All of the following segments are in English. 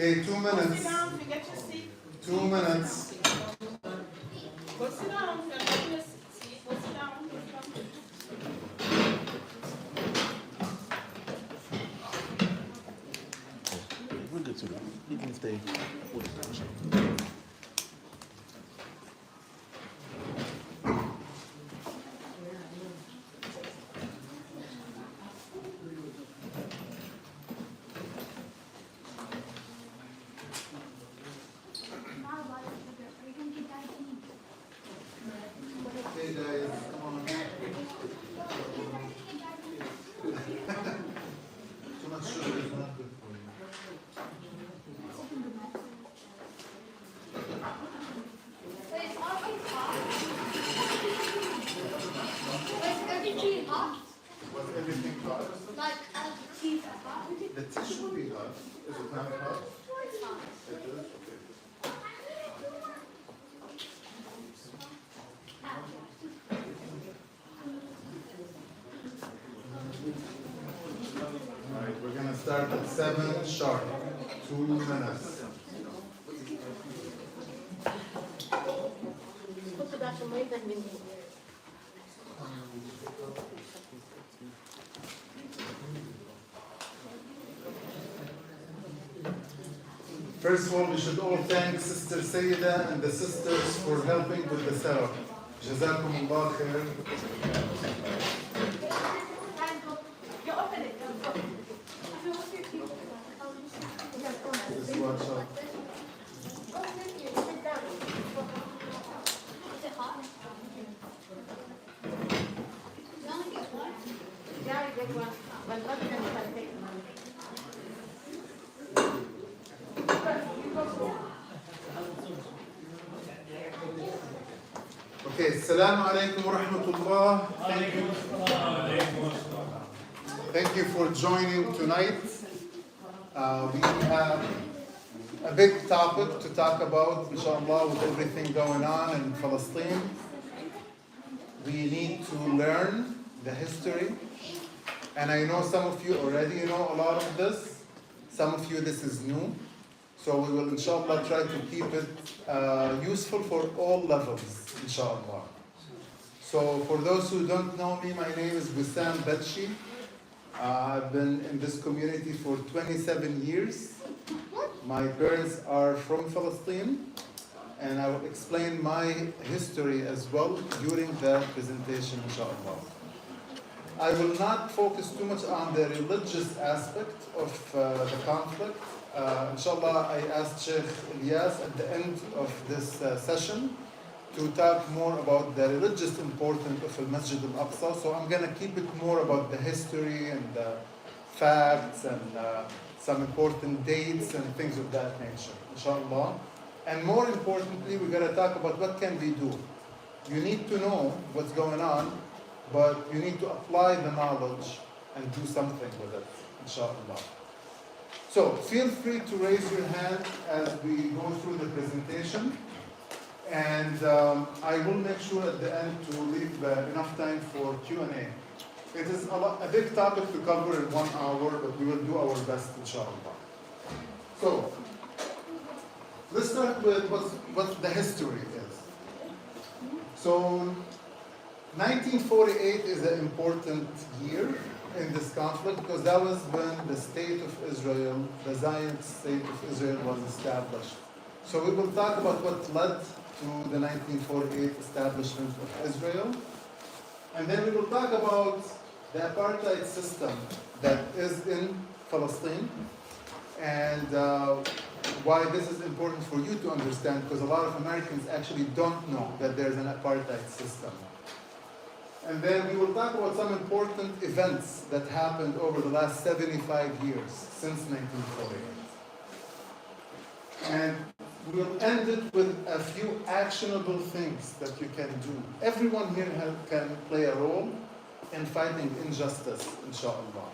Okay, 2 minutes. Sit down, forget your seat. 2 minutes. Go sit down, forget your seat. Go sit down. We're good to go. You can stay. Hey guys, come on. Too much sugar is not good for you. Was everything hot? The tea should be hot. Is it not hot? It is? Okay. Alright, we're gonna start at 7 sharp. 2 minutes. First of all, we should all thank Sister Sayyida and the sisters for helping with the setup. Jazakum Allah khair. Just watch out. Okay, Assalamu alaikum wa rahmatullah. Thank you for joining tonight. We have a big topic to talk about, inshallah, with everything going on in Palestine. We need to learn the history. And I know some of you already know a lot of this. Some of you, this is new. So we will, inshallah, try to keep it useful for all levels, inshallah. So for those who don't know me, my name is Wissam Badshi. I've been in this community for 27 years. My parents are from Palestine, and I will explain my history as well during the presentation, inshallah. I will not focus too much on the religious aspect of the conflict. Inshallah, I asked Sheikh Ilyas at the end of this session to talk more about the religious importance of Al-Masjid Al-Aqsa. So I'm going to keep it more about the history and the facts and some important dates and things of that nature, inshallah. And more importantly, we're going to talk about what can we do. You need to know what's going on, but you need to apply the knowledge and do something with it, inshallah. So feel free to raise your hand as we go through the presentation. And I will make sure at the end to leave enough time for Q&A. It is a big topic to cover in 1 hour, but we will do our best, inshallah. So, let's start with what the history is. So, 1948 is an important year in this conflict because that was when the state of Israel, the Zionist state of Israel, was established. So we will talk about what led to the 1948 establishment of Israel. And then we will talk about the apartheid system that is in Palestine and why this is important for you to understand, because a lot of Americans actually don't know that there's an apartheid system. And then we will talk about some important events that happened over the last 75 years, since 1948. And we'll end it with a few actionable things that you can do. Everyone here can play a role in fighting injustice, inshallah.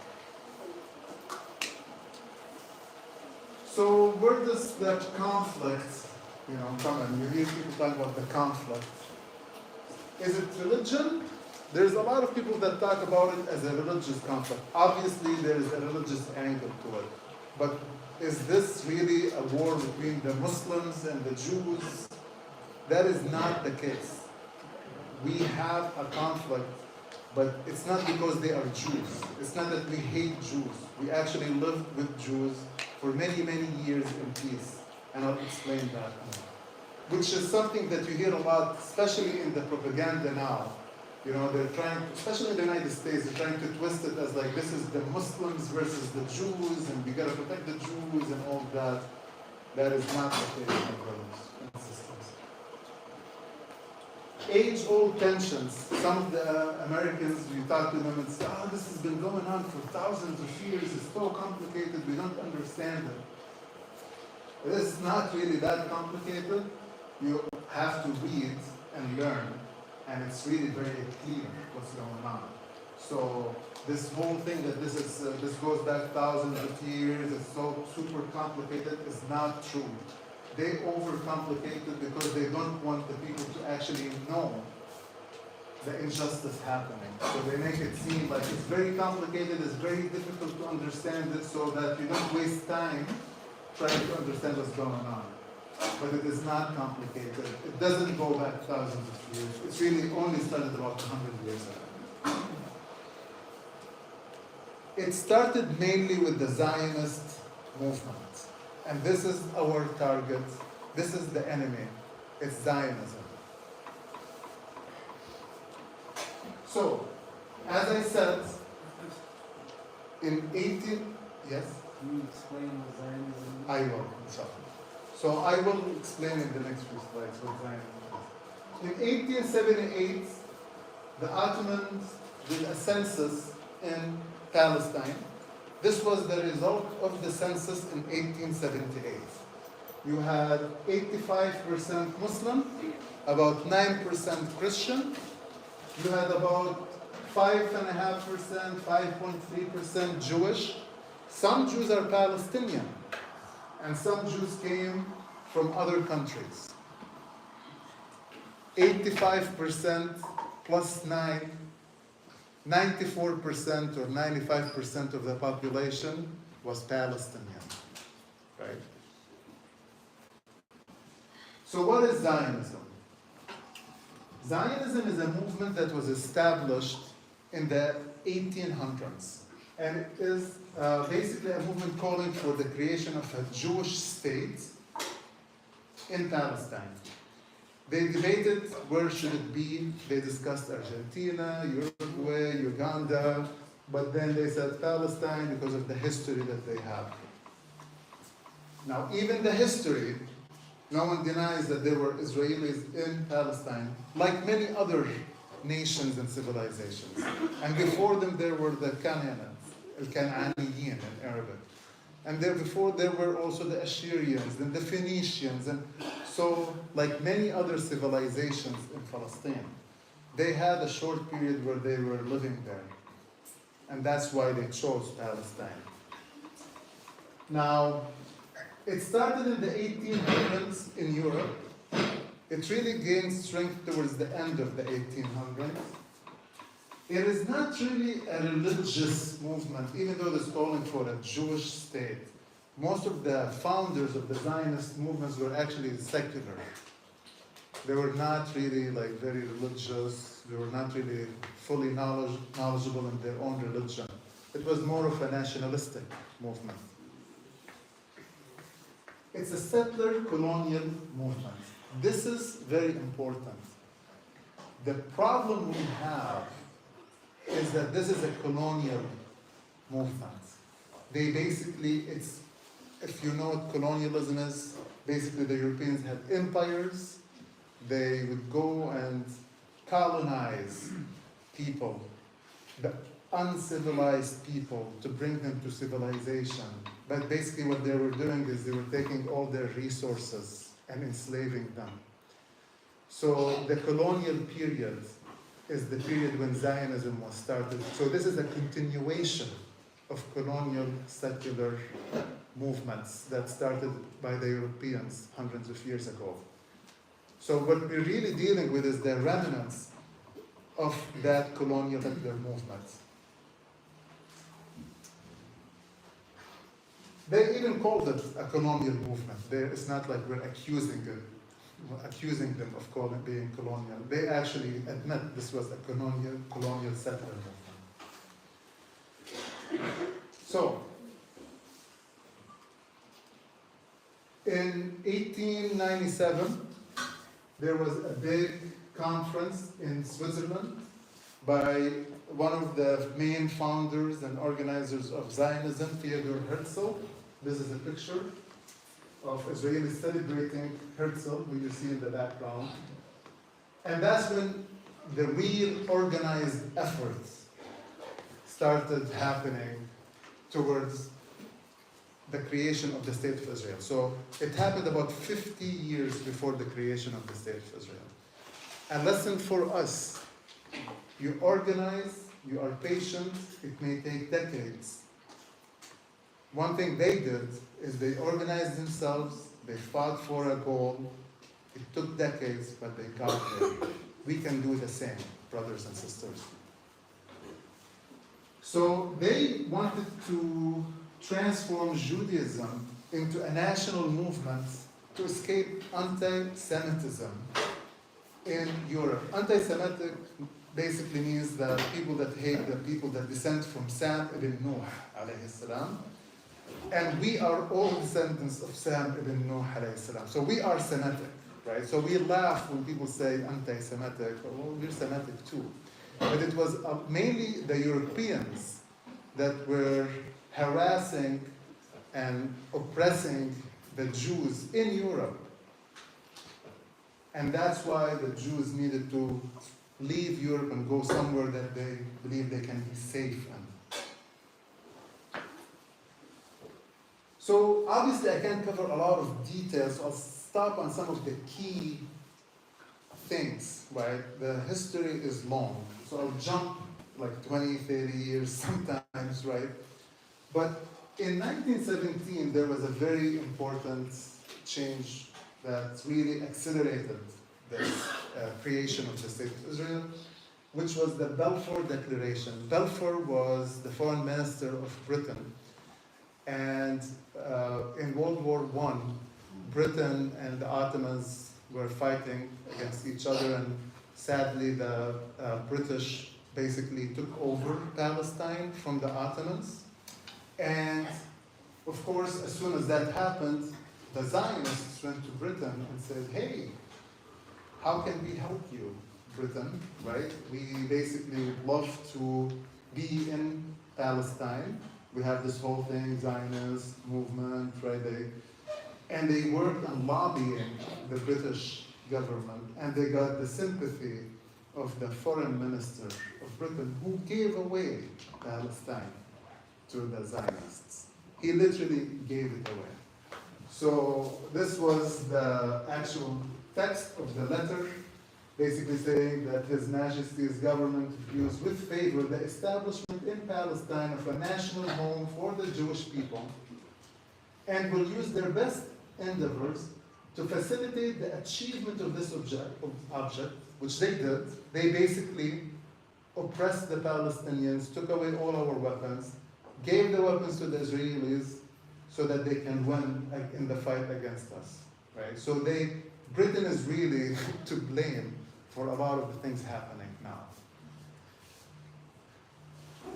So where does that conflict, come in? You hear people talk about the conflict. Is it religion? There's a lot of people that talk about it as a religious conflict. Obviously, there is a religious angle to it. But is this really a war between the Muslims and the Jews? That is not the case. We have a conflict, but it's not because they are Jews. It's not that we hate Jews. We actually lived with Jews for many, many years in peace. And I'll explain that more. Which is something that you hear a lot, especially in the propaganda now. You know, they're trying, especially in the United States, they're trying to twist it as like this is the Muslims versus the Jews, and we gotta protect the Jews and all that. That is not the case, my brothers and sisters. Age-old tensions. Some of the Americans, you talk to them and say, oh, this has been going on for thousands of years, it's so complicated, we don't understand it. It is not really that complicated. You have to read and learn, and it's really very clear what's going on. So this whole thing that this goes back thousands of years, it's so super complicated, is not true. They overcomplicate it because they don't want the people to actually know the injustice happening. So they make it seem like it's very complicated, it's very difficult to understand it, so that you don't waste time trying to understand what's going on. But it is not complicated. It doesn't go back thousands of years. It's really only started about 100 years ago. It started mainly with the Zionist movement. And this is our target. This is the enemy. It's Zionism. So, as I said, in 18... Yes? Can you explain what Zionism is? I will, inshallah. So I will explain in the next few slides what Zionism is. In 1878, the Ottomans did a census in Palestine. This was the result of the census in 1878. You had 85% Muslim, about 9% Christian. You had about 5.5%, 5.3% Jewish. Some Jews are Palestinian, and some Jews came from other countries. 85% plus 9, 94% or 95% of the population was Palestinian, right? So what is Zionism? Zionism is a movement that was established in the 1800s. And it is basically a movement calling for the creation of a Jewish state in Palestine. They debated where should it be. They discussed Argentina, Uruguay, Uganda, but then they said Palestine because of the history that they have. Now, even the history, no one denies that there were Israelis in Palestine, like many other nations and civilizations. And before them, there were the Canaanites, Al-Can'aniyin in Arabic. And before there were also the Assyrians and the Phoenicians. And so, like many other civilizations in Palestine, they had a short period where they were living there. And that's why they chose Palestine. Now, it started in the 1800s in Europe. It really gained strength towards the end of the 1800s. It is not really a religious movement, even though it's calling for a Jewish state. Most of the founders of the Zionist movements were actually secular. They were not really like very religious. They were not really fully knowledgeable in their own religion. It was more of a nationalistic movement. It's a settler colonial movement. This is very important. The problem we have is that this is a colonial movement. They basically, if you know what colonialism is, basically the Europeans had empires. They would go and colonize people, the uncivilized people, to bring them to civilization. But basically what they were doing is they were taking all their resources and enslaving them. So the colonial period is the period when Zionism was started. So this is a continuation of colonial secular movements that started by the Europeans hundreds of years ago. So what we're really dealing with is the remnants of that colonial secular movement. They even called it a colonial movement. It's not like we're accusing them of being colonial. They actually admit this was a colonial settler movement. So, in 1897, there was a big conference in Switzerland by one of the main founders and organizers of Zionism, Theodor Herzl. This is a picture of Israelis celebrating Herzl, who you see in the background. And that's when the real organized efforts started happening towards the creation of the State of Israel. So it happened about 50 years before the creation of the State of Israel. A lesson for us: you organize, you are patient, it may take decades. One thing they did is they organized themselves, they fought for a goal. It took decades, but they got there. We can do the same, brothers and sisters. So they wanted to transform Judaism into a national movement to escape anti-Semitism in Europe. Anti-Semitic basically means that people that hate the people that descend from Sam ibn Nuh alayhi salam. And we are all descendants of Sam ibn Nuh alayhi salam. So we are Semitic, right? So we laugh when people say anti-Semitic, well, we're Semitic too. But it was mainly the Europeans that were harassing and oppressing the Jews in Europe. And that's why the Jews needed to leave Europe and go somewhere that they believe they can be safe in. So obviously I can't cover a lot of details. I'll stop on some of the key things, right? The history is long. So I'll jump like 20, 30 years sometimes, right? But in 1917, there was a very important change that really accelerated the creation of the State of Israel, which was the Balfour Declaration. Balfour was the foreign minister of Britain. And in World War I, Britain and the Ottomans were fighting against each other, and sadly the British basically took over Palestine from the Ottomans. And of course, as soon as that happened, the Zionists went to Britain and said, hey, how can we help you, Britain, right? We basically love to be in Palestine. We have this whole thing, Zionist movement, right? And they worked on lobbying the British government, and they got the sympathy of the foreign minister of Britain, who gave away Palestine to the Zionists. He literally gave it away. So this was the actual text of the letter, basically saying that His Majesty's government views with favor the establishment in Palestine of a national home for the Jewish people, and will use their best endeavors to facilitate the achievement of this object, which they did. They basically oppressed the Palestinians, took away all our weapons, gave the weapons to the Israelis so that they can win in the fight against us, right? So Britain is really to blame for a lot of the things happening now.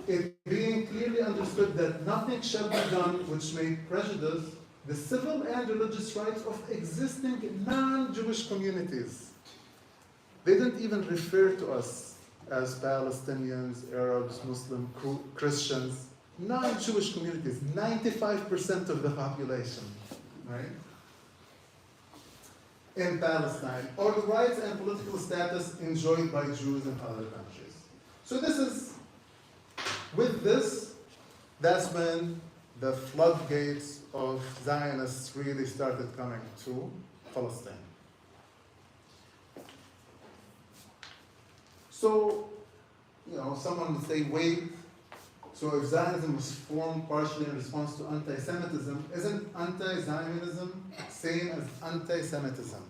It being clearly understood that nothing shall be done which may prejudice the civil and religious rights of existing non-Jewish communities. They didn't even refer to us as Palestinians, Arabs, Muslims, Christians, non-Jewish communities, 95% of the population, right? In Palestine, or the rights and political status enjoyed by Jews in other countries. So with this, that's when the floodgates of Zionists really started coming to Palestine. So, someone would say, wait, so if Zionism was formed partially in response to anti-Semitism, isn't anti-Zionism same as anti-Semitism?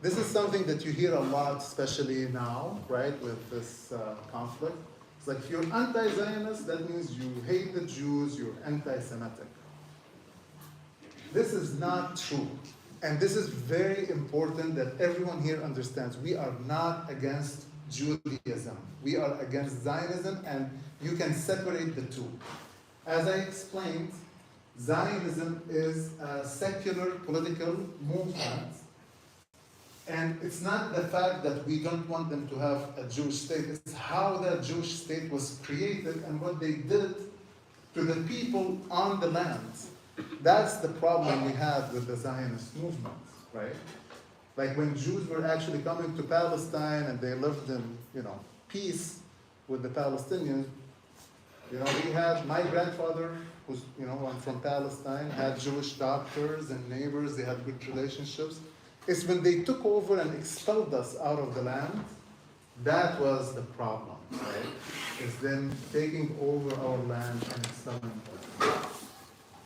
This is something that you hear a lot, especially now, right, with this conflict. It's like, if you're anti-Zionist, that means you hate the Jews, you're anti-Semitic. This is not true. And this is very important that everyone here understands. We are not against Judaism. We are against Zionism, and you can separate the two. As I explained, Zionism is a secular political movement, and it's not the fact that we don't want them to have a Jewish state, it's how that Jewish state was created and what they did to the people on the land. That's the problem we have with the Zionist movement, right? Like when Jews were actually coming to Palestine and they lived in, peace with the Palestinians, we had my grandfather, who's, I'm from Palestine, had Jewish doctors and neighbors, they had good relationships. It's when they took over and expelled us out of the land, that was the problem, right? It's them taking over our land and expelling us.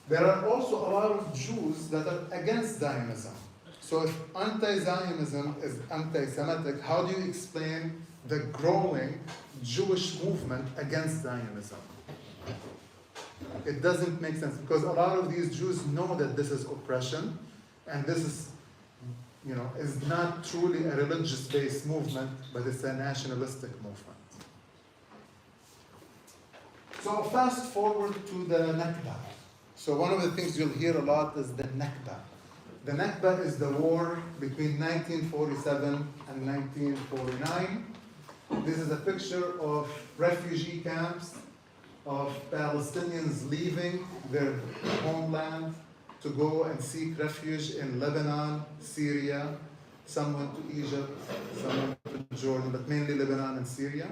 There are also a lot of Jews that are against Zionism. So if anti-Zionism is anti-Semitic, how do you explain the growing Jewish movement against Zionism? It doesn't make sense because a lot of these Jews know that this is oppression and this is not truly a religious-based movement, but it's a nationalistic movement. So fast forward to the Nakba. So one of the things you'll hear a lot is the Nakba. The Nakba is the war between 1947 and 1949. This is a picture of refugee camps of Palestinians leaving their homeland to go and seek refuge in Lebanon, Syria. Some went to Egypt, some went to Jordan, but mainly Lebanon and Syria.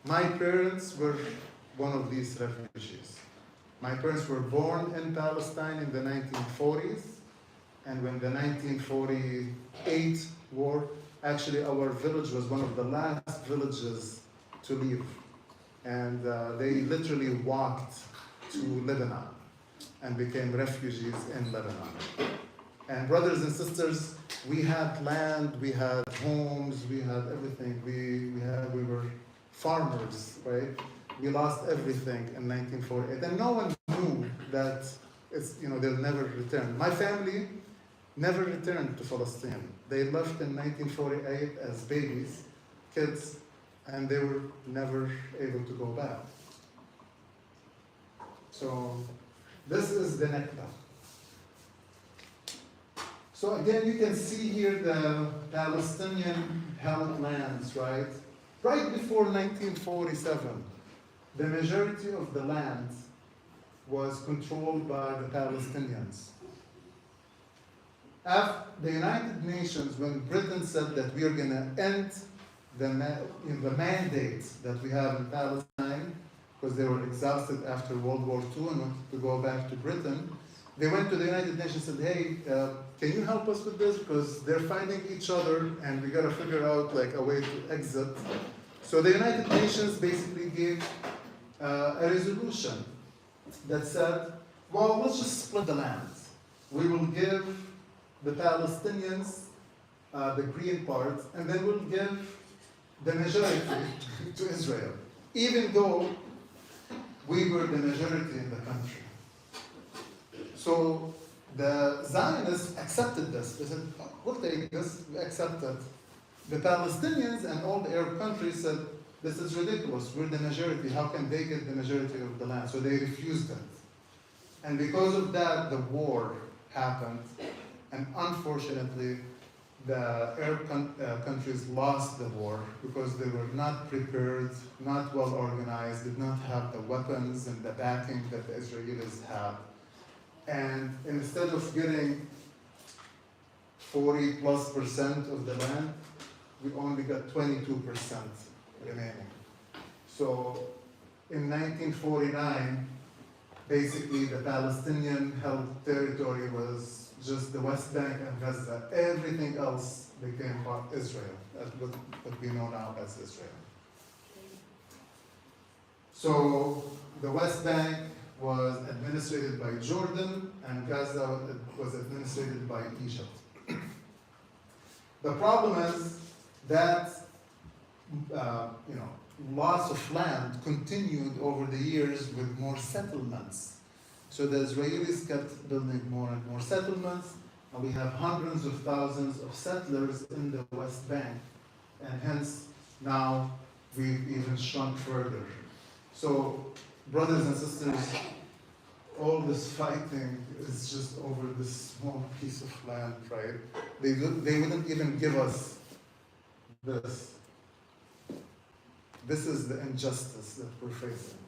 My parents were one of these refugees. My parents were born in Palestine in the 1940s, and when the 1948 war, actually our village was one of the last villages to leave. And they literally walked to Lebanon and became refugees in Lebanon. And brothers and sisters, we had land, we had homes, we had everything. We were farmers, right? We lost everything in 1948, and no one knew that they'll never return. My family never returned to Palestine. They left in 1948 as babies, kids, and they were never able to go back. So this is the Nakba. So again, you can see here the Palestinian held lands, right? Right before 1947, the majority of the land was controlled by the Palestinians. After the United Nations, when Britain said that we are going to end the mandate that we have in Palestine, because they were exhausted after World War II and wanted to go back to Britain, they went to the United Nations and said, hey, can you help us with this? Because they're fighting each other and we got to figure out a way to exit. So the United Nations basically gave a resolution that said, well, let's just split the land. We will give the Palestinians the green part, and then we'll give the majority to Israel, even though we were the majority in the country. So the Zionists accepted this. They said, oh, we'll take this, we accept it. The Palestinians and all the Arab countries said, this is ridiculous, we're the majority, how can they get the majority of the land? So they refused it. And because of that, the war happened. And unfortunately, the Arab countries lost the war because they were not prepared, not well organized, did not have the weapons and the backing that the Israelis had. And instead of getting 40+% of the land, we only got 22% remaining. So in 1949, basically the Palestinian held territory was just the West Bank and Gaza. Everything else became part of Israel, what we know now as Israel. So the West Bank was administrated by Jordan and Gaza was administrated by Egypt. The problem is that loss of land continued over the years with more settlements. So the Israelis kept building more and more settlements, and we have hundreds of thousands of settlers in the West Bank, and hence now we've even shrunk further. So, brothers and sisters, all this fighting is just over this small piece of land, right? They wouldn't even give us this. This is the injustice that we're facing.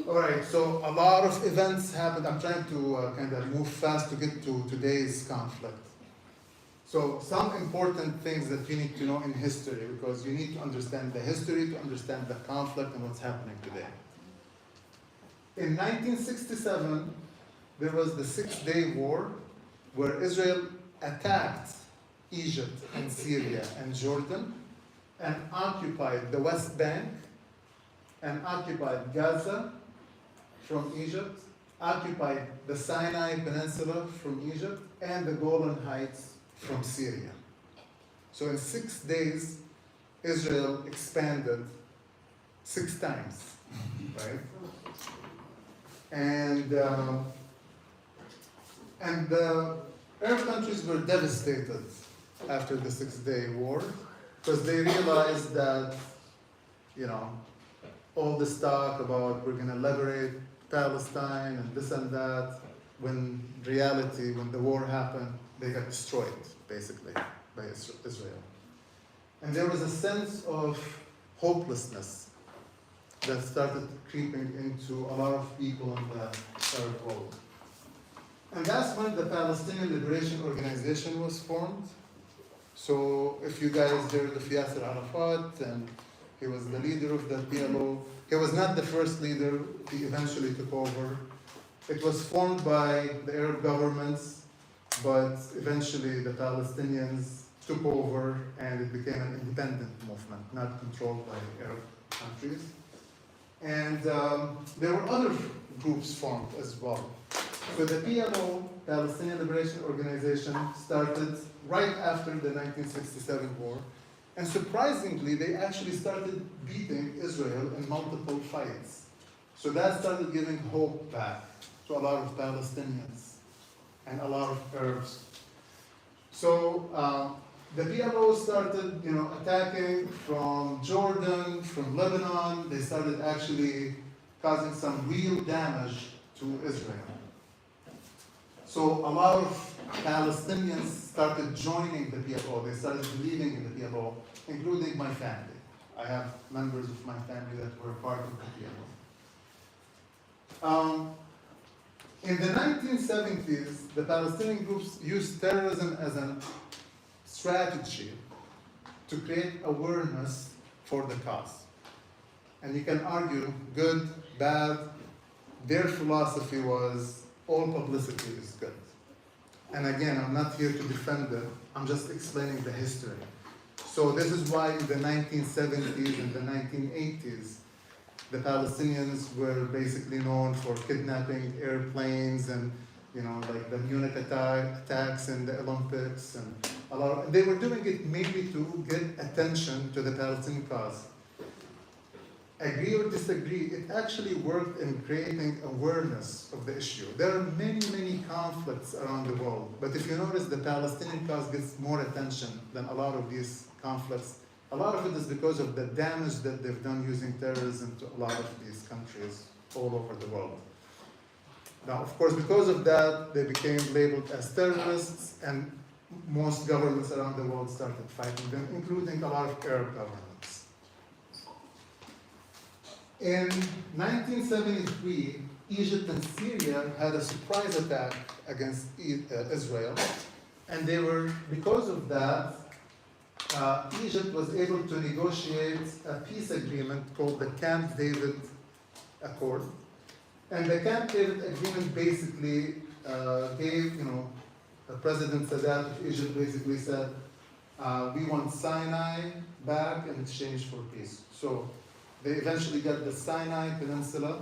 All right, so a lot of events happened. I'm trying to kind of move fast to get to today's conflict. So some important things that you need to know in history, because you need to understand the history to understand the conflict and what's happening today. In 1967, there was the Six-Day War, where Israel attacked Egypt and Syria and Jordan and occupied the West Bank and occupied Gaza from Egypt, occupied the Sinai Peninsula from Egypt, and the Golan Heights from Syria. So in 6 days, Israel expanded 6 times, right? And the Arab countries were devastated after the Six-Day War because they realized that, all this talk about we're going to liberate Palestine and this and that, when reality, when the war happened, they got destroyed, basically, by Israel. And there was a sense of hopelessness that started creeping into a lot of people in the Arab world. And that's when the Palestinian Liberation Organization was formed. So if you guys heard of Yasser Arafat, and he was the leader of the PLO. He was not the first leader, he eventually took over. It was formed by the Arab governments, but eventually the Palestinians took over and it became an independent movement, not controlled by Arab countries. And there were other groups formed as well. So the PLO, Palestinian Liberation Organization, started right after the 1967 war. And surprisingly, they actually started beating Israel in multiple fights. So that started giving hope back to a lot of Palestinians and a lot of Arabs. So the PLO started, attacking from Jordan, from Lebanon. They started actually causing some real damage to Israel. So a lot of Palestinians started joining the PLO. They started believing in the PLO, including my family. I have members of my family that were part of the PLO. In the 1970s, the Palestinian groups used terrorism as a strategy to create awareness for the cause. And you can argue, good, bad. Their philosophy was all publicity is good. And again, I'm not here to defend it, I'm just explaining the history. So this is why in the 1970s and the 1980s, the Palestinians were basically known for kidnapping airplanes and, like the Munich attacks in the Olympics and they were doing it mainly to get attention to the Palestinian cause. Agree or disagree, it actually worked in creating awareness of the issue. There are many, many conflicts around the world, but if you notice, the Palestinian cause gets more attention than a lot of these conflicts. A lot of it is because of the damage that they've done using terrorism to a lot of these countries all over the world. Now, of course, because of that, they became labeled as terrorists, and most governments around the world started fighting them, including a lot of Arab governments. In 1973, Egypt and Syria had a surprise attack against Israel, and because of that, Egypt was able to negotiate a peace agreement called the Camp David Accord. And the Camp David agreement basically gave, President Sadat of Egypt basically said, we want Sinai back in exchange for peace. So they eventually got the Sinai Peninsula,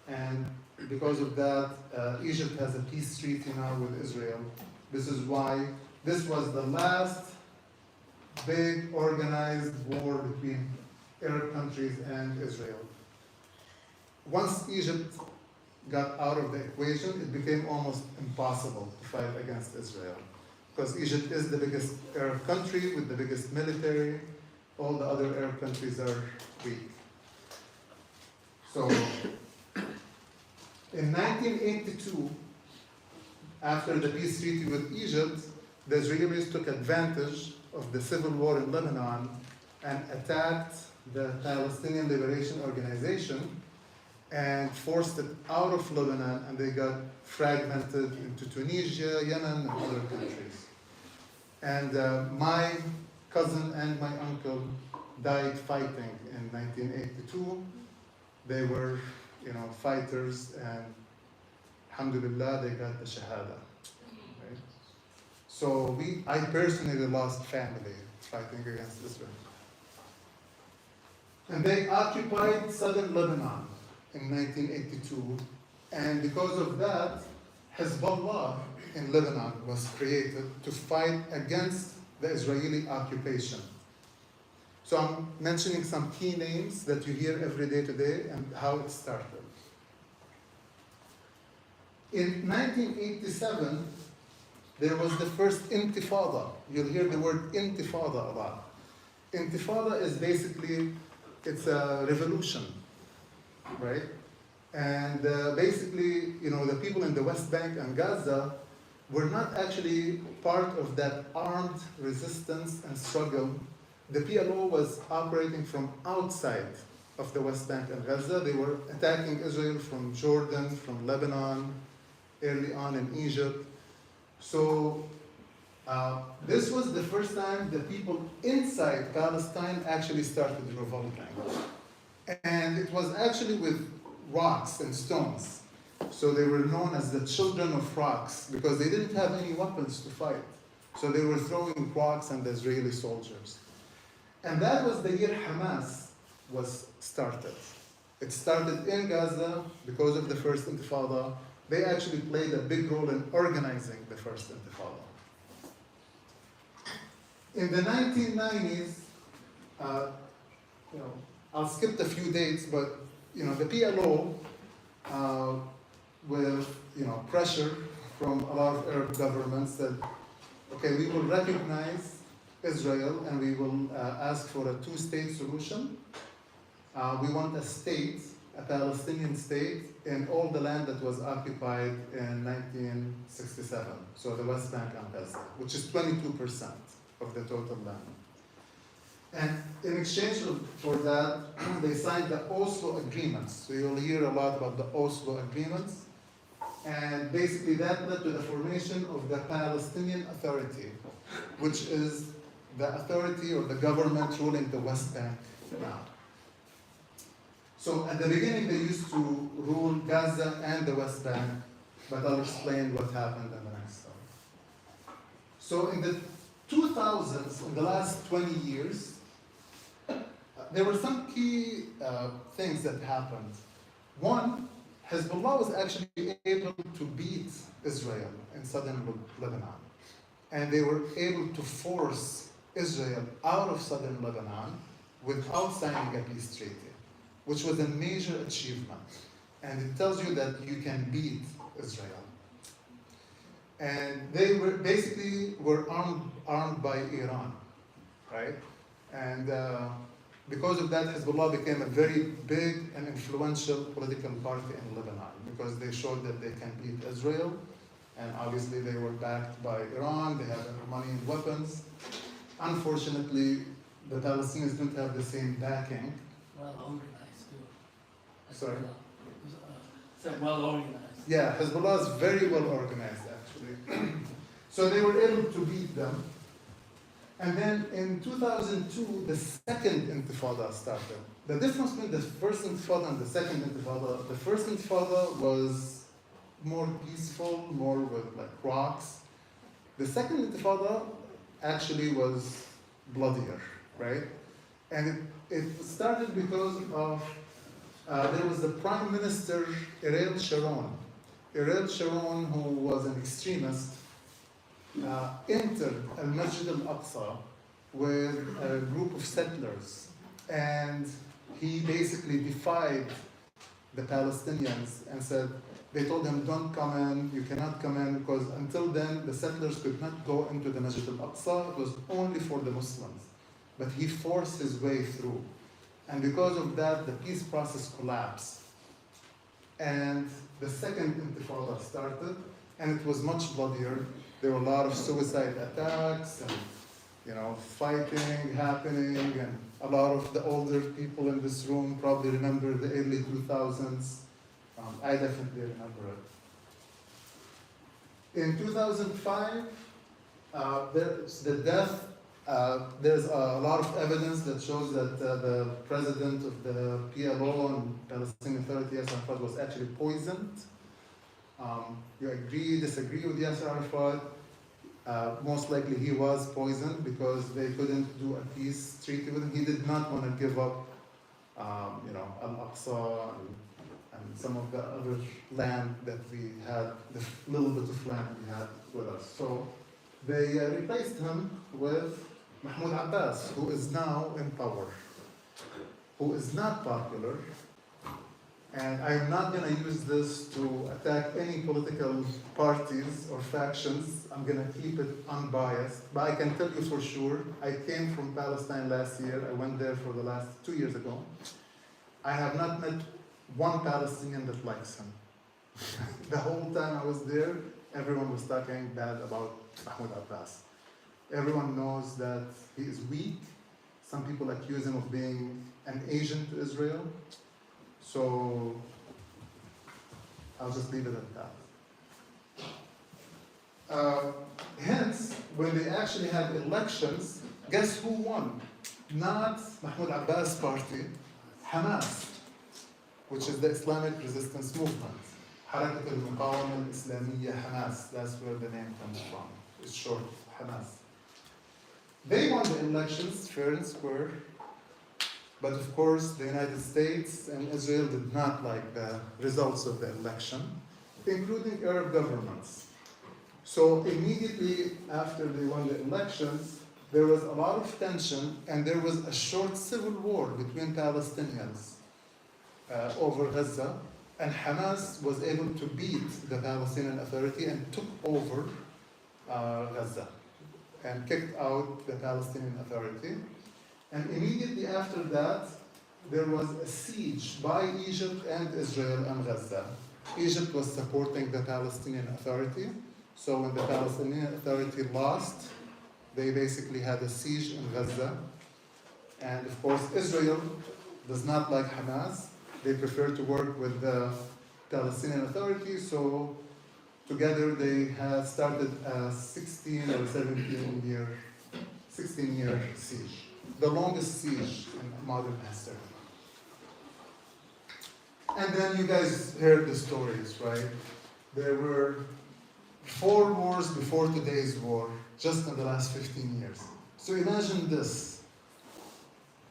and because of that, Egypt has a peace treaty now with Israel. This is why this was the last big organized war between Arab countries and Israel. once Egypt got out of the equation, it became almost impossible to fight against Israel. Because Egypt is the biggest Arab country with the biggest military. All the other Arab countries are weak. So, in 1982, after the peace treaty with Egypt, the Israelis took advantage of the civil war in Lebanon and attacked the Palestinian Liberation Organization and forced it out of Lebanon, and they got fragmented into Tunisia, Yemen, and other countries. And my cousin and my uncle died fighting in 1982. They were, fighters, and alhamdulillah, they got the shahada. Right? So I personally lost family fighting against Israel. And they occupied southern Lebanon in 1982, and because of that, Hezbollah in Lebanon was created to fight against the Israeli occupation. So I'm mentioning some key names that you hear every day today and how it started. In 1987, there was the first intifada. You'll hear the word intifada a lot. Intifada is basically, it's a revolution, right? And basically, the people in the West Bank and Gaza were not actually part of that armed resistance and struggle. The PLO was operating from outside of the West Bank and Gaza. They were attacking Israel from Jordan, from Lebanon, early on in Egypt. So this was the first time the people inside Palestine actually started revolting. And it was actually with rocks and stones. So they were known as the children of rocks because they didn't have any weapons to fight. So they were throwing rocks at the Israeli soldiers. And that was the year Hamas was started. It started in Gaza because of the first intifada. They actually played a big role in organizing the first intifada. In the 1990s, I'll skip a few dates, but the PLO, with pressure from a lot of Arab governments, said, okay, we will recognize Israel and we will ask for a two-state solution. We want a state, a Palestinian state, in all the land that was occupied in 1967, so the West Bank and Gaza, which is 22% of the total land. And in exchange for that, they signed the Oslo agreements. So you'll hear a lot about the Oslo agreements. And basically that led to the formation of the Palestinian Authority, which is the authority or the government ruling the West Bank now. So at the beginning, they used to rule Gaza and the West Bank, but I'll explain what happened in the next slide. So in the 2000s, in the last 20 years, there were some key things that happened. One, Hezbollah was actually able to beat Israel in southern Lebanon. And they were able to force Israel out of southern Lebanon without signing a peace treaty, which was a major achievement. And it tells you that you can beat Israel. And they were basically armed by Iran, right? And because of that, Hezbollah became a very big and influential political party in Lebanon because they showed that they can beat Israel. And obviously they were backed by Iran, they had money and weapons. Unfortunately, the Palestinians didn't have the same backing. Well organized too. Sorry? Said well organized. Yeah, Hezbollah is very well organized actually. So they were able to beat them. And then in 2002, the second intifada started. The difference between the first intifada and the second intifada, the first intifada was more peaceful, more with like rocks. The second intifada actually was bloodier, right? And it started because of, there was the Prime Minister Ariel Sharon. Ariel Sharon, who was an extremist, entered Al-Masjid Al-Aqsa with a group of settlers, and he basically defied the Palestinians and said, they told him, don't come in, you cannot come in, because until then the settlers could not go into the Masjid al-Aqsa, it was only for the Muslims. But he forced his way through. And because of that, the peace process collapsed. And the second intifada started, and it was much bloodier. There were a lot of suicide attacks, and fighting happening, and a lot of the older people in this room probably remember the early 2000s. I definitely remember it. In 2005, there's the death. There's a lot of evidence that shows that the president of the PLO and Palestinian Authority, Yasser Arafat, was actually poisoned. You agree, disagree with Yasser Arafat? Most likely he was poisoned because they couldn't do a peace treaty with him. He did not want to give up, Al-Aqsa and some of the other land that we had, the little bit of land we had with us. So they replaced him with Mahmoud Abbas, who is now in power, who is not popular. And I am not going to use this to attack any political parties or factions. I'm going to keep it unbiased. But I can tell you for sure, I came from Palestine last year. I went there for the last 2 years ago. I have not met one Palestinian that likes him. The whole time I was there, everyone was talking bad about Mahmoud Abbas. Everyone knows that he is weak. Some people accuse him of being an agent to Israel. So I'll just leave it at that. Hence, when they actually had elections, guess who won? Not Mahmoud Abbas' party, Hamas, which is the Islamic resistance movement. Harakat al-Muqawama al-Islamiyya, Hamas, that's where the name comes from. It's short, Hamas. They won the elections fair and square. But of course, the United States and Israel did not like the results of the election, including Arab governments. So immediately after they won the elections, there was a lot of tension, and there was a short civil war between Palestinians over Gaza, and Hamas was able to beat the Palestinian Authority and took over Gaza and kicked out the Palestinian Authority. And immediately after that, there was a siege by Egypt and Israel and Gaza. Egypt was supporting the Palestinian Authority. So when the Palestinian Authority lost, they basically had a siege in Gaza. And of course, Israel does not like Hamas. They prefer to work with the Palestinian Authority. So together they had started a 16 or 16-year siege. The longest siege in modern history. And then you guys heard the stories, right? There were 4 wars before today's war, just in the last 15 years. So imagine this.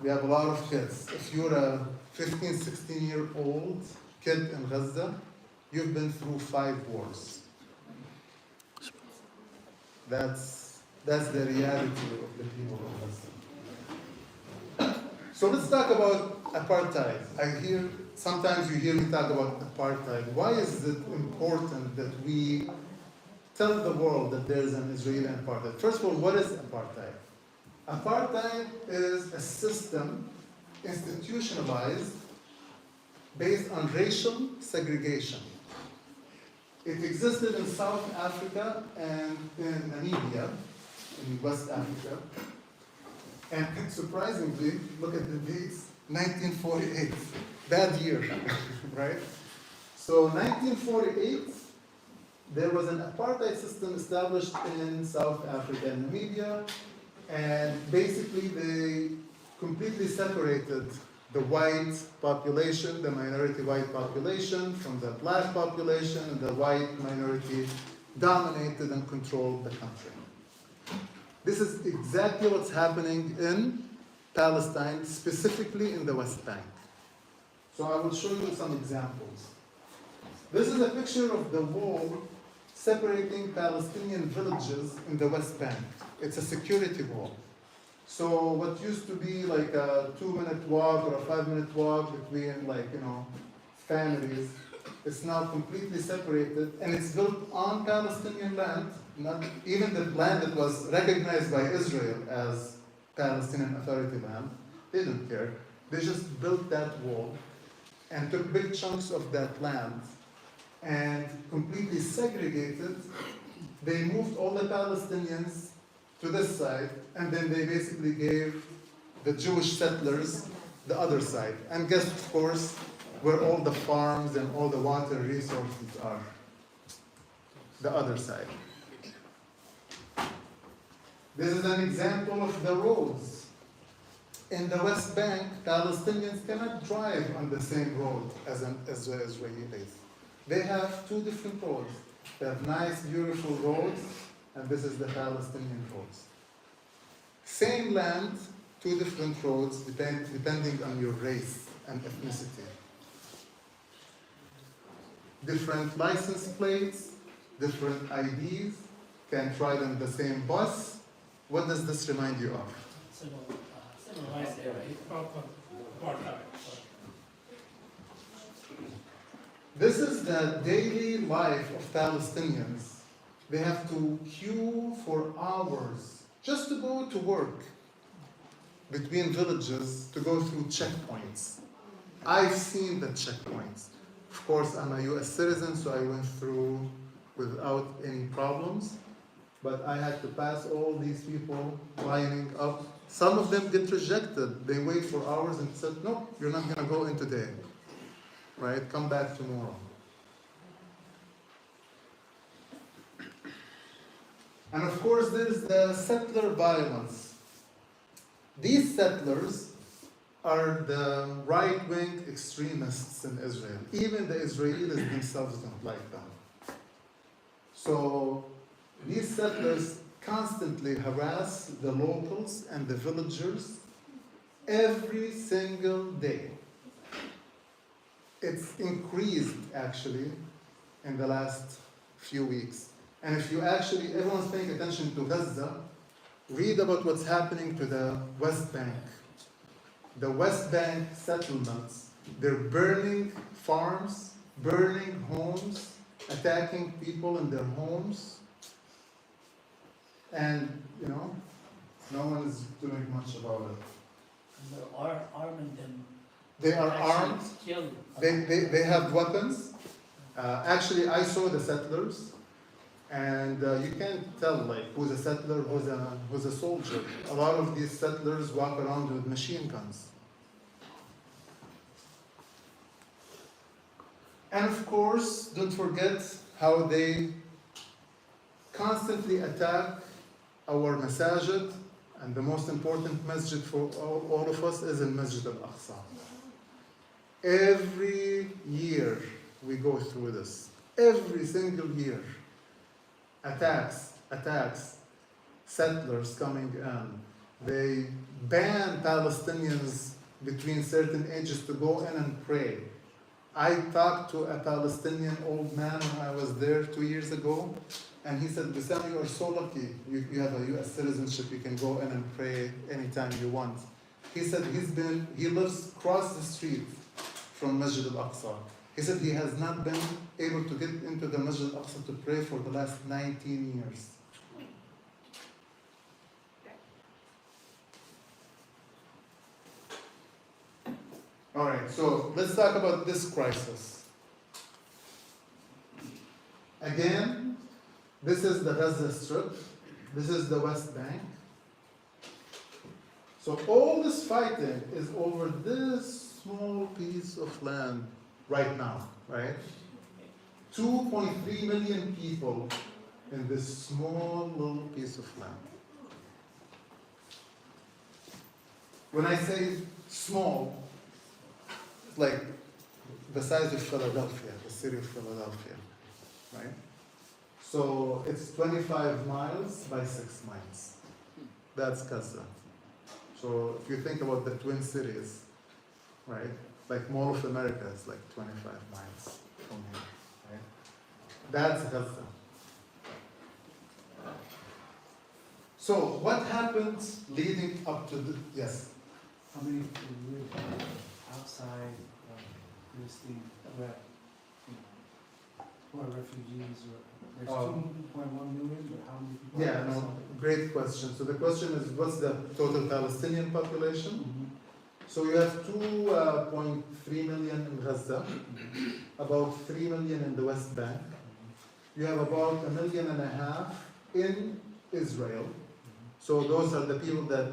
We have a lot of kids. If you're a 15, 16-year-old kid in Gaza, you've been through 5 wars. That's the reality of the people of Gaza. So let's talk about apartheid. Sometimes you hear me talk about apartheid. Why is it important that we tell the world that there is an Israeli apartheid? First of all, what is apartheid? Apartheid is a system institutionalized based on racial segregation. It existed in South Africa and in Namibia, in West Africa. And surprisingly, look at the dates, 1948, bad year, right? So 1948, there was an apartheid system established in South Africa and Namibia, and basically they completely separated the white population, the minority white population, from the black population, and the white minority dominated and controlled the country. This is exactly what's happening in Palestine, specifically in the West Bank. So I will show you some examples. This is a picture of the wall separating Palestinian villages in the West Bank. It's a security wall. So what used to be like a 2-minute walk or a 5-minute walk between families. It's now completely separated, and it's built on Palestinian land, not even the land that was recognized by Israel as Palestinian Authority land. They didn't care. They just built that wall and took big chunks of that land and completely segregated. They moved all the Palestinians to this side, and then they basically gave the Jewish settlers the other side. And guess, of course, where all the farms and all the water resources are? The other side. This is an example of the roads. In the West Bank, Palestinians cannot drive on the same road as the Israelis. They have two different roads. They have nice, beautiful roads, and this is the Palestinian roads. Same land, two different roads, depending on your race and ethnicity. Different license plates, different IDs, can't ride on the same bus. What does this remind you of? Similar there, right? This is the daily life of Palestinians. They have to queue for hours just to go to work between villages to go through checkpoints. I've seen the checkpoints. Of course, I'm a US citizen, so I went through without any problems. But I had to pass all these people lining up. Some of them get rejected. They wait for hours and said, no, you're not going to go in today. Right? Come back tomorrow. And of course, there's the settler violence. These settlers are the right-wing extremists in Israel. Even the Israelis themselves don't like them. So these settlers constantly harass the locals and the villagers every single day. It's increased, actually, in the last few weeks. And if you actually, everyone's paying attention to Gaza, read about what's happening to the West Bank. The West Bank settlements, they're burning farms, burning homes, attacking people in their homes. And, no one is doing much about it. And they're arming them. They are Actually armed. Killed. They have weapons. Actually, I saw the settlers, and you can't tell who's a settler, who's a soldier. A lot of these settlers walk around with machine guns. And of course, don't forget how they constantly attack our masajid, and the most important masjid for all of us is in Masjid al-Aqsa. Every year we go through this. Every single year. Attacks, settlers coming in. They ban Palestinians between certain ages to go in and pray. I talked to a Palestinian old man when I was there 2 years ago, and he said, Wissam, you are so lucky. You have a US citizenship, you can go in and pray anytime you want. He said he lives across the street from Masjid al-Aqsa. He said he has not been able to get into the Masjid al-Aqsa to pray for the last 19 years. All right, so let's talk about this crisis. Again, this is the Gaza Strip. This is the West Bank. So all this fighting is over this small piece of land right now, right? 2.3 million people in this small little piece of land. When I say small, it's like the size of Philadelphia, the city of Philadelphia, right? So it's 25 miles by 6 miles. That's Gaza. So if you think about the Twin Cities, right? Like Mall of America is like 25 miles from here, right? That's Gaza. So what happened leading up to the, yes? How many people live outside Palestine, where, you know, who are refugees, or there's Oh. 2.1 million, but how many people? Yeah, no, great question. So the question is, what's the total Palestinian population? Mhm. So you have 2.3 million in Gaza, about 3 million in the West Bank. You have about 1.5 million in Israel. So those are the people that,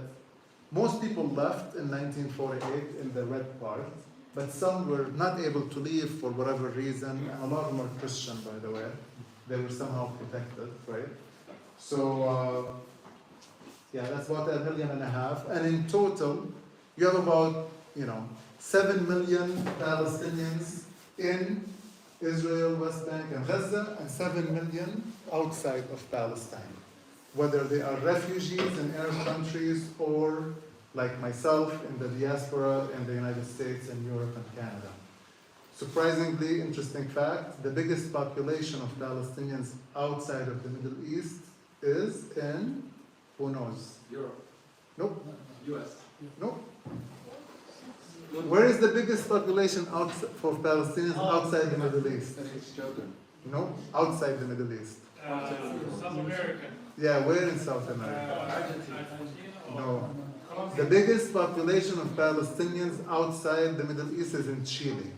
most people left in 1948 in the red part, but some were not able to leave for whatever reason, and a lot of them are Christian, by the way. They were somehow protected, right? So, yeah, that's about 1.5 million. And in total, you have about, 7 million Palestinians in Israel, West Bank, and Gaza, and 7 million outside of Palestine. Whether they are refugees in Arab countries or, like myself, in the diaspora in the United States and Europe and Canada. Surprisingly, interesting fact, the biggest population of Palestinians outside of the Middle East is in, who knows? Europe, Nope, US. nope. Where is the biggest population for Palestinians outside the Middle East? It's Jordan. No, outside the Middle East. South America. Yeah, where in South America? Argentina or No. Colombia. The biggest population of Palestinians outside the Middle East is in Chile.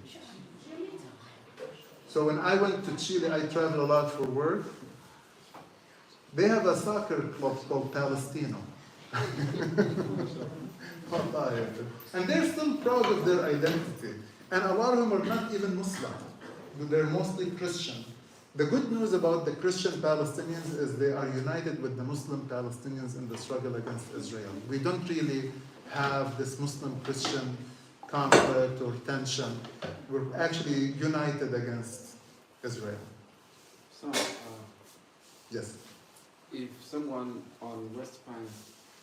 So when I went to Chile, I travel a lot for work. They have a soccer club called Palestino. And they're still proud of their identity. And a lot of them are not even Muslim. They're mostly Christian. The good news about the Christian Palestinians is they are united with the Muslim Palestinians in the struggle against Israel. We don't really have this Muslim-Christian conflict or tension. We're actually united against Israel. So, Yes. if someone on West Bank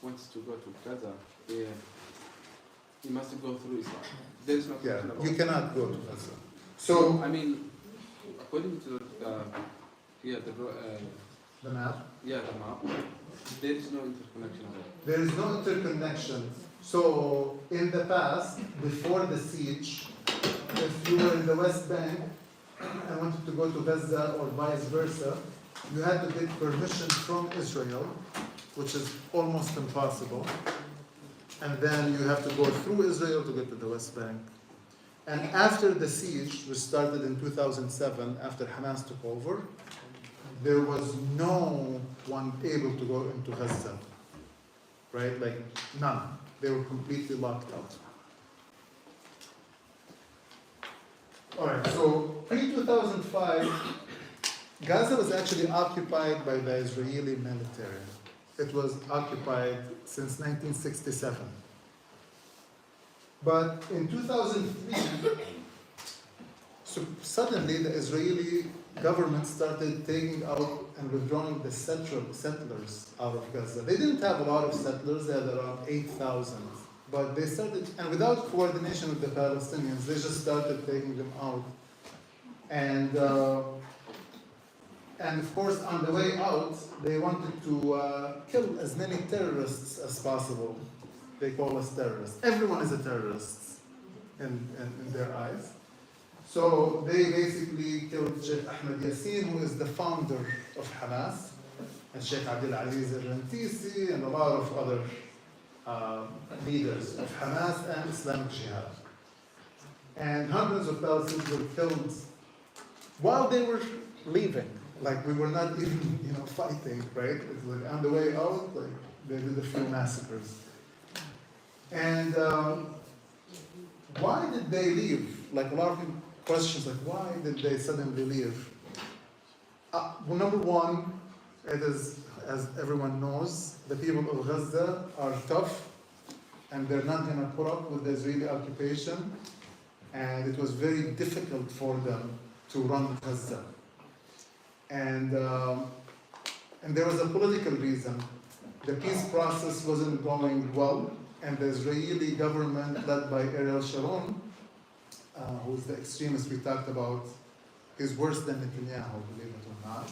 wants to go to Gaza, he must go through Israel. There is no Yeah, question about you it. cannot go to Gaza. So, I mean, according to here the map, the map, there is no interconnection at all. there is no interconnection. So, in the past, before the siege, if you were in the West Bank and wanted to go to Gaza or vice versa, you had to get permission from Israel, which is almost impossible. And then you have to go through Israel to get to the West Bank. And after the siege, which started in 2007, after Hamas took over, there was no one able to go into Gaza, right? Like none. They were completely locked out. All right, so pre-2005, Gaza was actually occupied by the Israeli military. It was occupied since 1967. But in 2003, so suddenly the Israeli government started taking out and withdrawing the settlers out of Gaza. They didn't have a lot of settlers, they had around 8,000. But they started, and without coordination with the Palestinians, they just started taking them out. And of course, on the way out, they wanted to kill as many terrorists as possible. They call us terrorists. Everyone is a terrorist in their eyes. So they basically killed Sheikh Ahmed Yassin, who is the founder of Hamas, and Sheikh Abdul Aziz al-Rantisi, and a lot of other leaders of Hamas and Islamic Jihad. And hundreds of Palestinians were killed while they were leaving. Like we were not even, fighting, right? It's like on the way out, like they did a few massacres. And why did they leave? Like a lot of questions, like why did they suddenly leave? Well, number one, it is, as everyone knows, the people of Gaza are tough, and they're not going to put up with the Israeli occupation. And it was very difficult for them to run Gaza. And there was a political reason. The peace process wasn't going well, and the Israeli government, led by Ariel Sharon, who's the extremist we talked about, is worse than Netanyahu, believe it or not.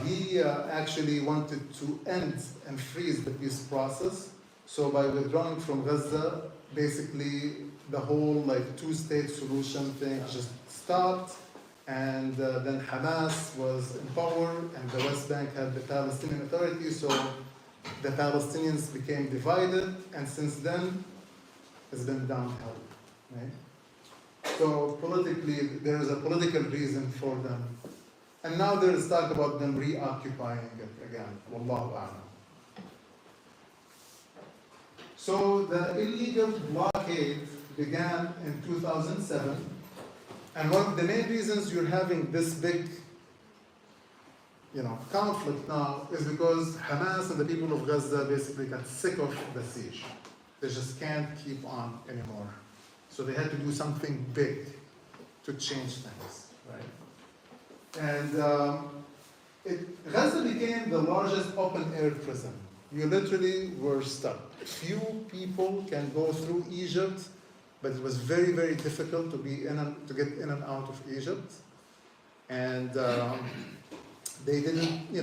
He actually wanted to end and freeze the peace process So by withdrawing from Gaza, basically the whole like two-state solution thing just stopped, and then Hamas was in power, and the West Bank had the Palestinian Authority, so the Palestinians became divided, and since then it's been downhill, right? So politically, there is a political reason for them, and now there is talk about them reoccupying it again. Wallahu a'lam. So the illegal blockade began in 2007, and one of the main reasons you're having this big, conflict now is because Hamas and the people of Gaza basically got sick of the siege. They just can't keep on anymore. So they had to do something big to change things, right? And Gaza became the largest open-air prison. You literally were stuck. Few people can go through Egypt, but it was very, very difficult to get in and out of Egypt. And they didn't,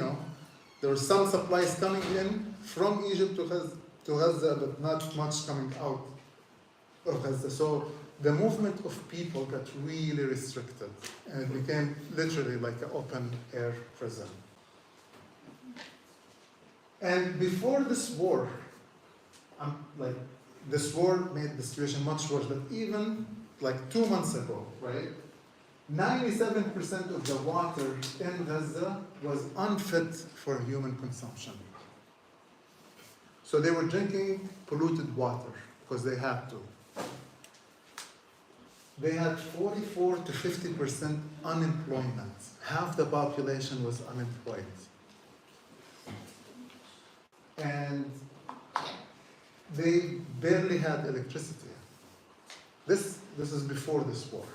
there were some supplies coming in from Egypt to Gaza, but not much coming out of Gaza. So the movement of people got really restricted, and it became literally like an open-air prison. And before this war, this war made the situation much worse, but even like 2 months ago, right? 97% of the water in Gaza was unfit for human consumption. So they were drinking polluted water because they had to. They had 44 to 50% unemployment. Half the population was unemployed. And they barely had electricity. This is before this war.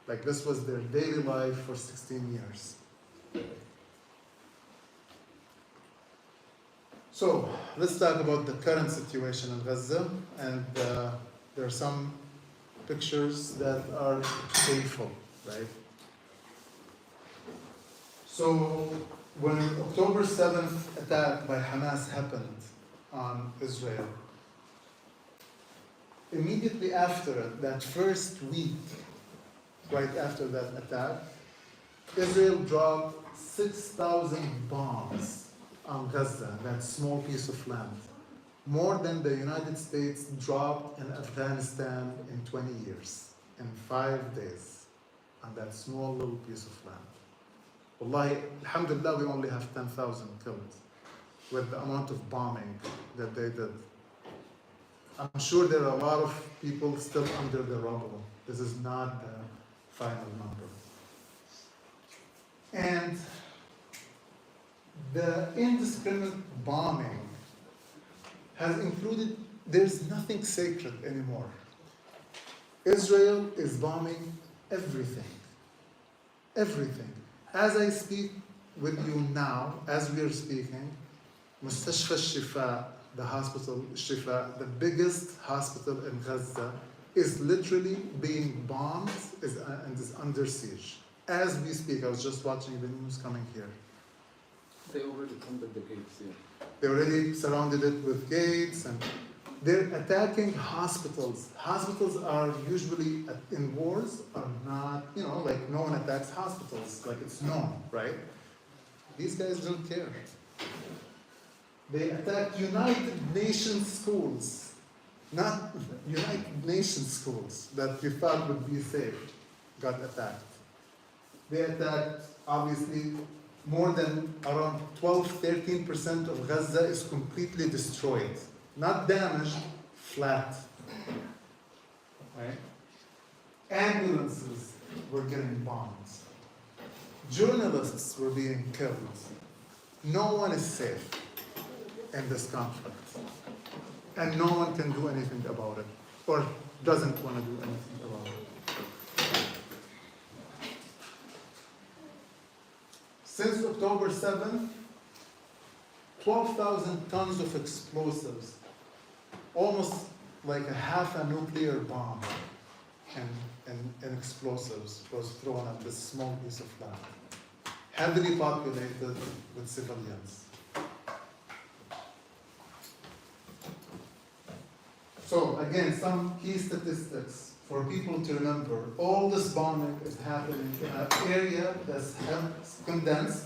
Like this was their daily life for 16 years. So let's talk about the current situation in Gaza, and there are some pictures that are painful, right? So when October 7th attack by Hamas happened on Israel, immediately after it, that first week, right after that attack, Israel dropped 6,000 bombs on Gaza, that small piece of land. More than the United States dropped in Afghanistan in 20 years, in 5 days, on that small little piece of land. Wallahi, alhamdulillah, we only have 10,000 killed with the amount of bombing that they did. I'm sure there are a lot of people still under the rubble. This is not the final number. And the indiscriminate bombing has included, there's nothing sacred anymore. Israel is bombing everything. Everything. As I speak with you now, as we are speaking, Mustashfa Shifa, the hospital Shifa, the biggest hospital in Gaza, is literally being bombed and is under siege. As we speak, I was just watching the news coming here. They already opened the gates here. They already surrounded it with gates, and they're attacking hospitals. Hospitals are usually in wars are not, like no one attacks hospitals, like it's known, right? These guys don't care. They attacked United Nations schools, not United Nations schools that we thought would be safe, got attacked. They attacked, obviously, more than around 12-13% of Gaza is completely destroyed. Not damaged, flat. Right? Ambulances were getting bombed. Journalists were being killed. No one is safe in this conflict. And no one can do anything about it, or doesn't want to do anything about it. Since October 7th, 12,000 tons of explosives, almost like a half a nuclear bomb and explosives was thrown at this small piece of land, heavily populated with civilians. So again, some key statistics for people to remember. All this bombing is happening in an area that's condensed.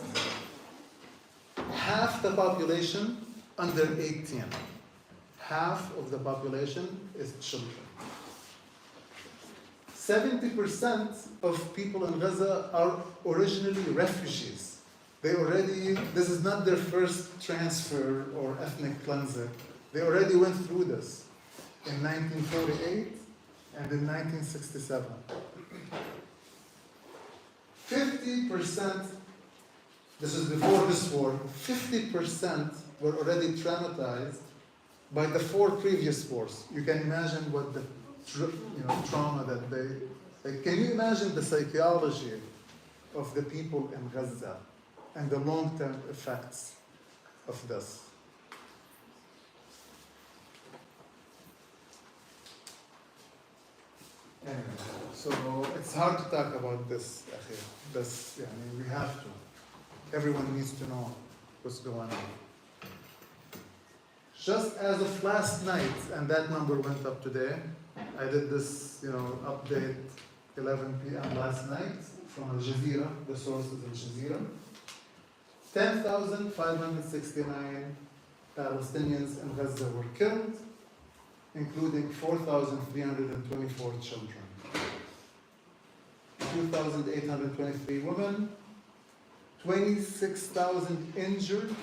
Half the population under 18. Half of the population is children. 70% of people in Gaza are originally refugees. This is not their first transfer or ethnic cleansing. They already went through this in 1948 and in 1967. 50%, this is before this war, 50% were already traumatized by the 4 previous wars. You can imagine what the trauma that can you imagine the psychology of the people in Gaza and the long-term effects of this? Anyway, so it's hard to talk about this, akhi. We have to. Everyone needs to know what's going on. Just as of last night, and that number went up today, I did this, update 11 p.m. last night from Al Jazeera, the source is Al Jazeera. 10,569 Palestinians in Gaza were killed, including 4,324 children, 2,823 women, 26,000 injured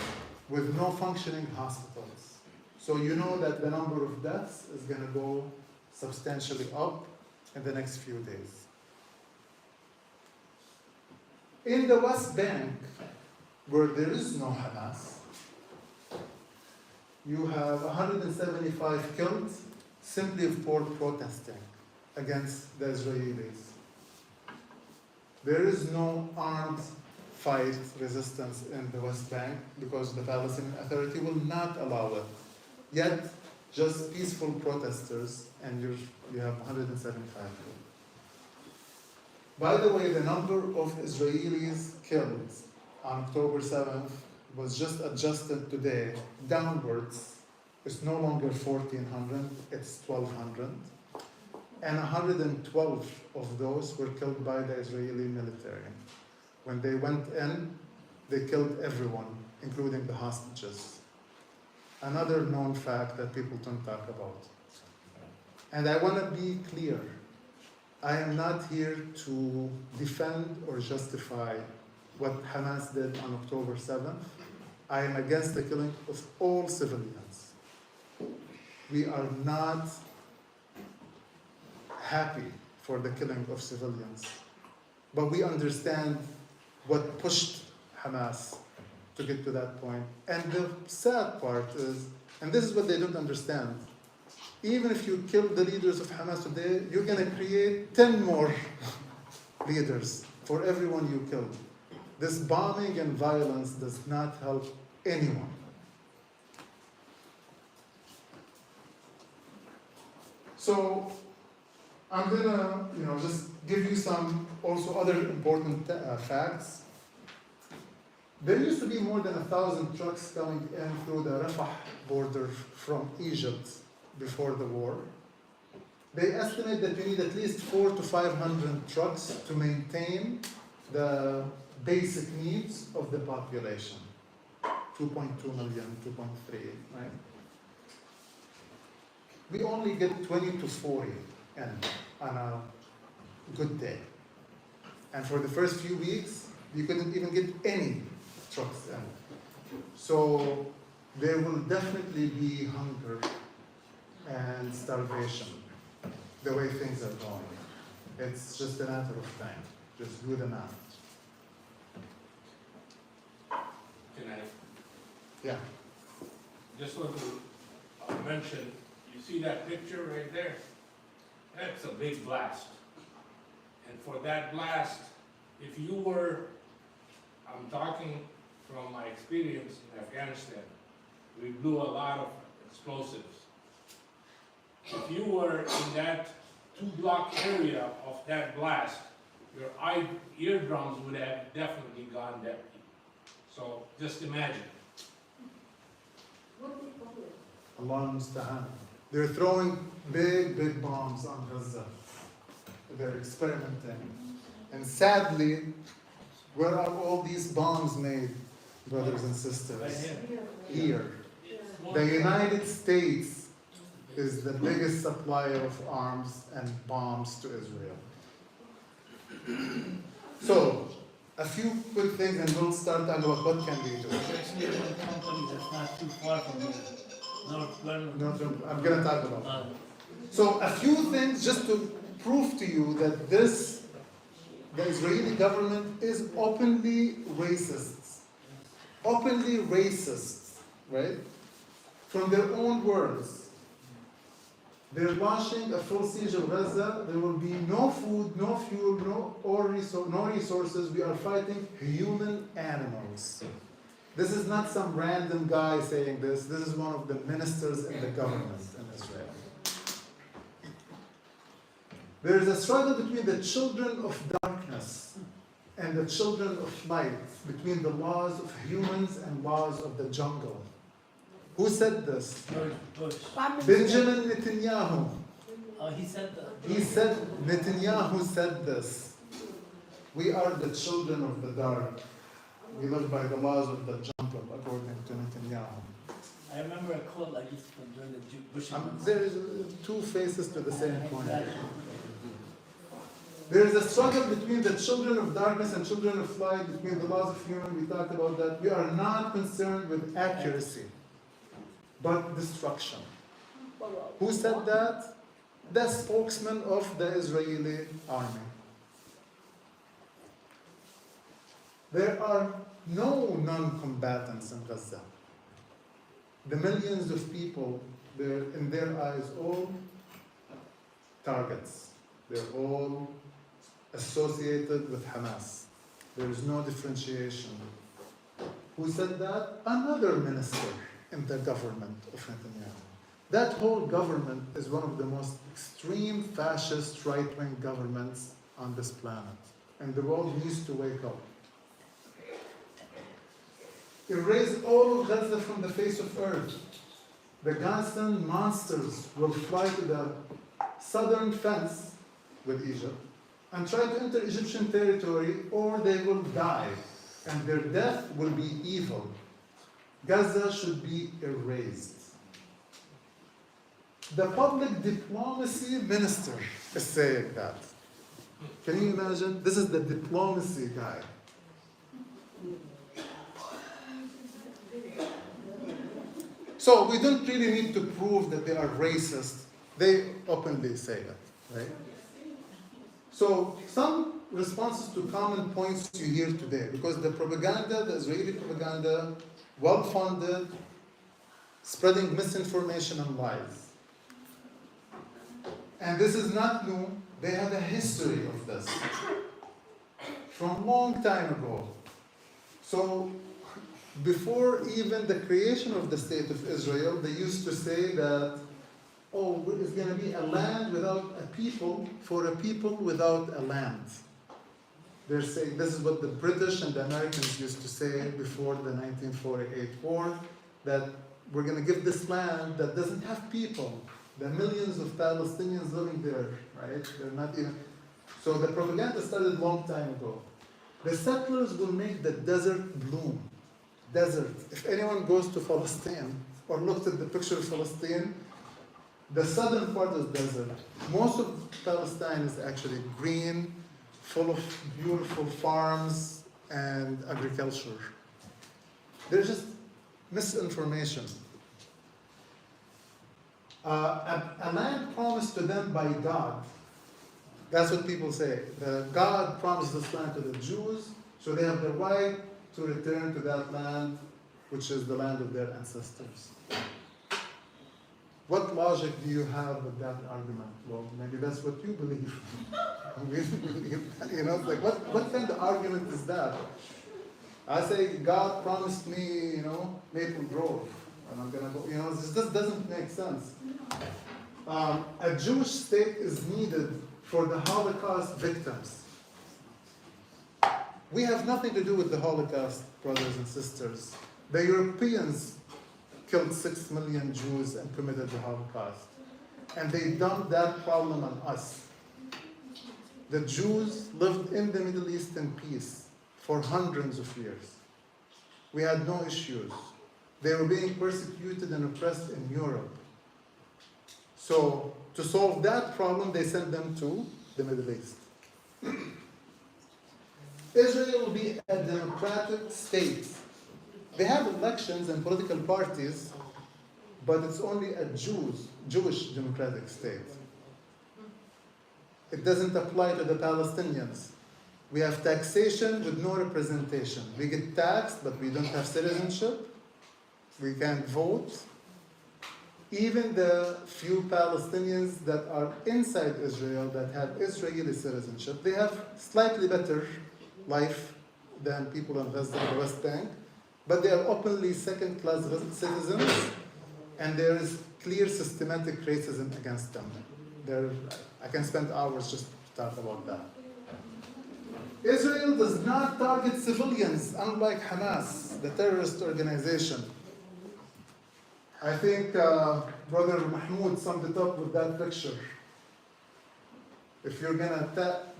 with no functioning hospitals. So you know that the number of deaths is going to go substantially up in the next few days. In the West Bank, where there is no Hamas, you have 175 killed simply for protesting against the Israelis. There is no armed fight resistance in the West Bank because the Palestinian Authority will not allow it. Yet, just peaceful protesters, and you have 175 killed. By the way, the number of Israelis killed on October 7th was just adjusted today downwards. It's no longer 1,400, it's 1,200. And 112 of those were killed by the Israeli military. When they went in, they killed everyone, including the hostages. Another known fact that people don't talk about. And I want to be clear. I am not here to defend or justify what Hamas did on October 7th. I am against the killing of all civilians. We are not happy for the killing of civilians, but we understand what pushed Hamas to get to that point. And the sad part is, and this is what they don't understand, even if you kill the leaders of Hamas today, you're going to create 10 more leaders for everyone you kill. This bombing and violence does not help anyone. So I'm gonna, just give you some also other important facts. There used to be more than 1,000 trucks coming in through the Rafah border from Egypt before the war. They estimate that we need at least 400 to 500 trucks to maintain the basic needs of the population. 2.2 million, 2.3, right? We only get 20 to 40 in on a good day. And for the first few weeks, you couldn't even get any trucks in. So there will definitely be hunger and starvation the way things are going. It's just a matter of time. Just do the math. Can I Yeah. just want to mention, you see that picture right there? That's a big blast. And for that blast, if you were, I'm talking from my experience in Afghanistan, we blew a lot of explosives. If you were in that 2-block area of that blast, your eardrums would have definitely gone deaf. So just imagine. Allah musta'an. They're throwing big bombs on Gaza. They're experimenting. And sadly, where are all these bombs made, brothers and sisters? Right here. Here. The United States is the biggest supplier of arms and bombs to Israel. So, a few quick things and we'll start talking about what can we do. There's actually one company that's not too far from here. I'm going to talk about that. Uh, So a few things just to prove to you that the Israeli government is openly racist. Openly racist, right? From their own words. They're launching a full siege of Gaza. There will be no food, no fuel, no resources. We are fighting human animals. This is not some random guy saying this. This is one of the ministers in the government in Israel. There is a struggle between the children of darkness and the children of light, between the laws of humans and laws of the jungle. Who said this? George Bush. Benjamin Netanyahu. He said that. Netanyahu said this. We are the children of the dark. We live by the laws of the jungle, according to Netanyahu. I remember a quote like this from during the Bush administration. There is two faces to the same coin. There is a struggle between the children of darkness and children of light, between the laws of human. We talked about that. We are not concerned with accuracy, but destruction. Who said that? The spokesman of the Israeli army. There are no non-combatants in Gaza. The millions of people, they're in their eyes all targets. They're all associated with Hamas. There is no differentiation. Who said that? Another minister in the government of Netanyahu. That whole government is one of the most extreme fascist right-wing governments on this planet. And the world needs to wake up. Erase all of Gaza from the face of earth. The Gazan monsters will fly to the southern fence with Egypt and try to enter Egyptian territory, or they will die, and their death will be evil. Gaza should be erased. The public diplomacy minister is saying that. Can you imagine? This is the diplomacy guy. So we don't really need to prove that they are racist. They openly say it, right? So some responses to common points you hear today, because the propaganda, the Israeli propaganda, well-funded, spreading misinformation and lies. And this is not new. They have a history of this from a long time ago. So before even the creation of the state of Israel, they used to say that, oh, it's going to be a land without a people for a people without a land. They're saying, this is what the British and the Americans used to say before the 1948 war, that we're going to give this land that doesn't have people. There are millions of Palestinians living there, right? They're not even. So the propaganda started a long time ago. The settlers will make the desert bloom. Desert. If anyone goes to Palestine or looked at the picture of Palestine, the southern part is desert. Most of Palestine is actually green, full of beautiful farms and agriculture. There's just misinformation. A land promised to them by God. That's what people say. God promised this land to the Jews, so they have the right to return to that land, which is the land of their ancestors. What logic do you have with that argument? Well, maybe that's what you believe. You know, it's like, what kind of argument is that? I say, God promised me, you know, Maple Grove, and I'm gonna go, you know, this doesn't make sense. A Jewish state is needed for the Holocaust victims. We have nothing to do with the Holocaust, brothers and sisters. The Europeans killed 6 million Jews and committed the Holocaust. and they dumped that problem on us. The Jews lived in the Middle East in peace for hundreds of years. We had no issues. They were being persecuted and oppressed in Europe. So to solve that problem, they sent them to the Middle East. Israel will be a democratic state. They have elections and political parties, but it's only a Jewish democratic state. It doesn't apply to the Palestinians. We have taxation with no representation. We get taxed, but we don't have citizenship. We can't vote. Even the few Palestinians that are inside Israel that have Israeli citizenship, they have slightly better life than people in Gaza and the West Bank, but they are openly second-class citizens, and there is clear systematic racism against them. I can spend hours just to talk about that. Israel does not target civilians, unlike Hamas, the terrorist organization. I think Brother Mahmoud summed it up with that picture. If you're gonna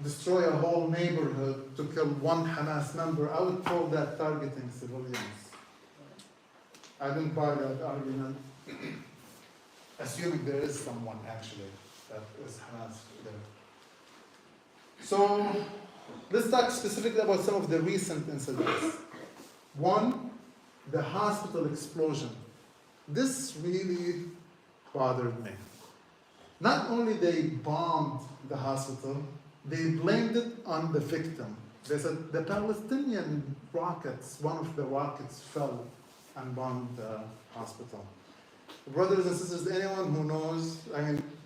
destroy a whole neighborhood to kill one Hamas member, I would call that targeting civilians. I didn't buy that argument, assuming there is someone actually that is Hamas there. So let's talk specifically about some of the recent incidents. One, the hospital explosion. This really bothered me. Not only they bombed the hospital, they blamed it on the victim. They said the Palestinian rockets, one of the rockets fell and bombed the hospital. Brothers and sisters, anyone who knows,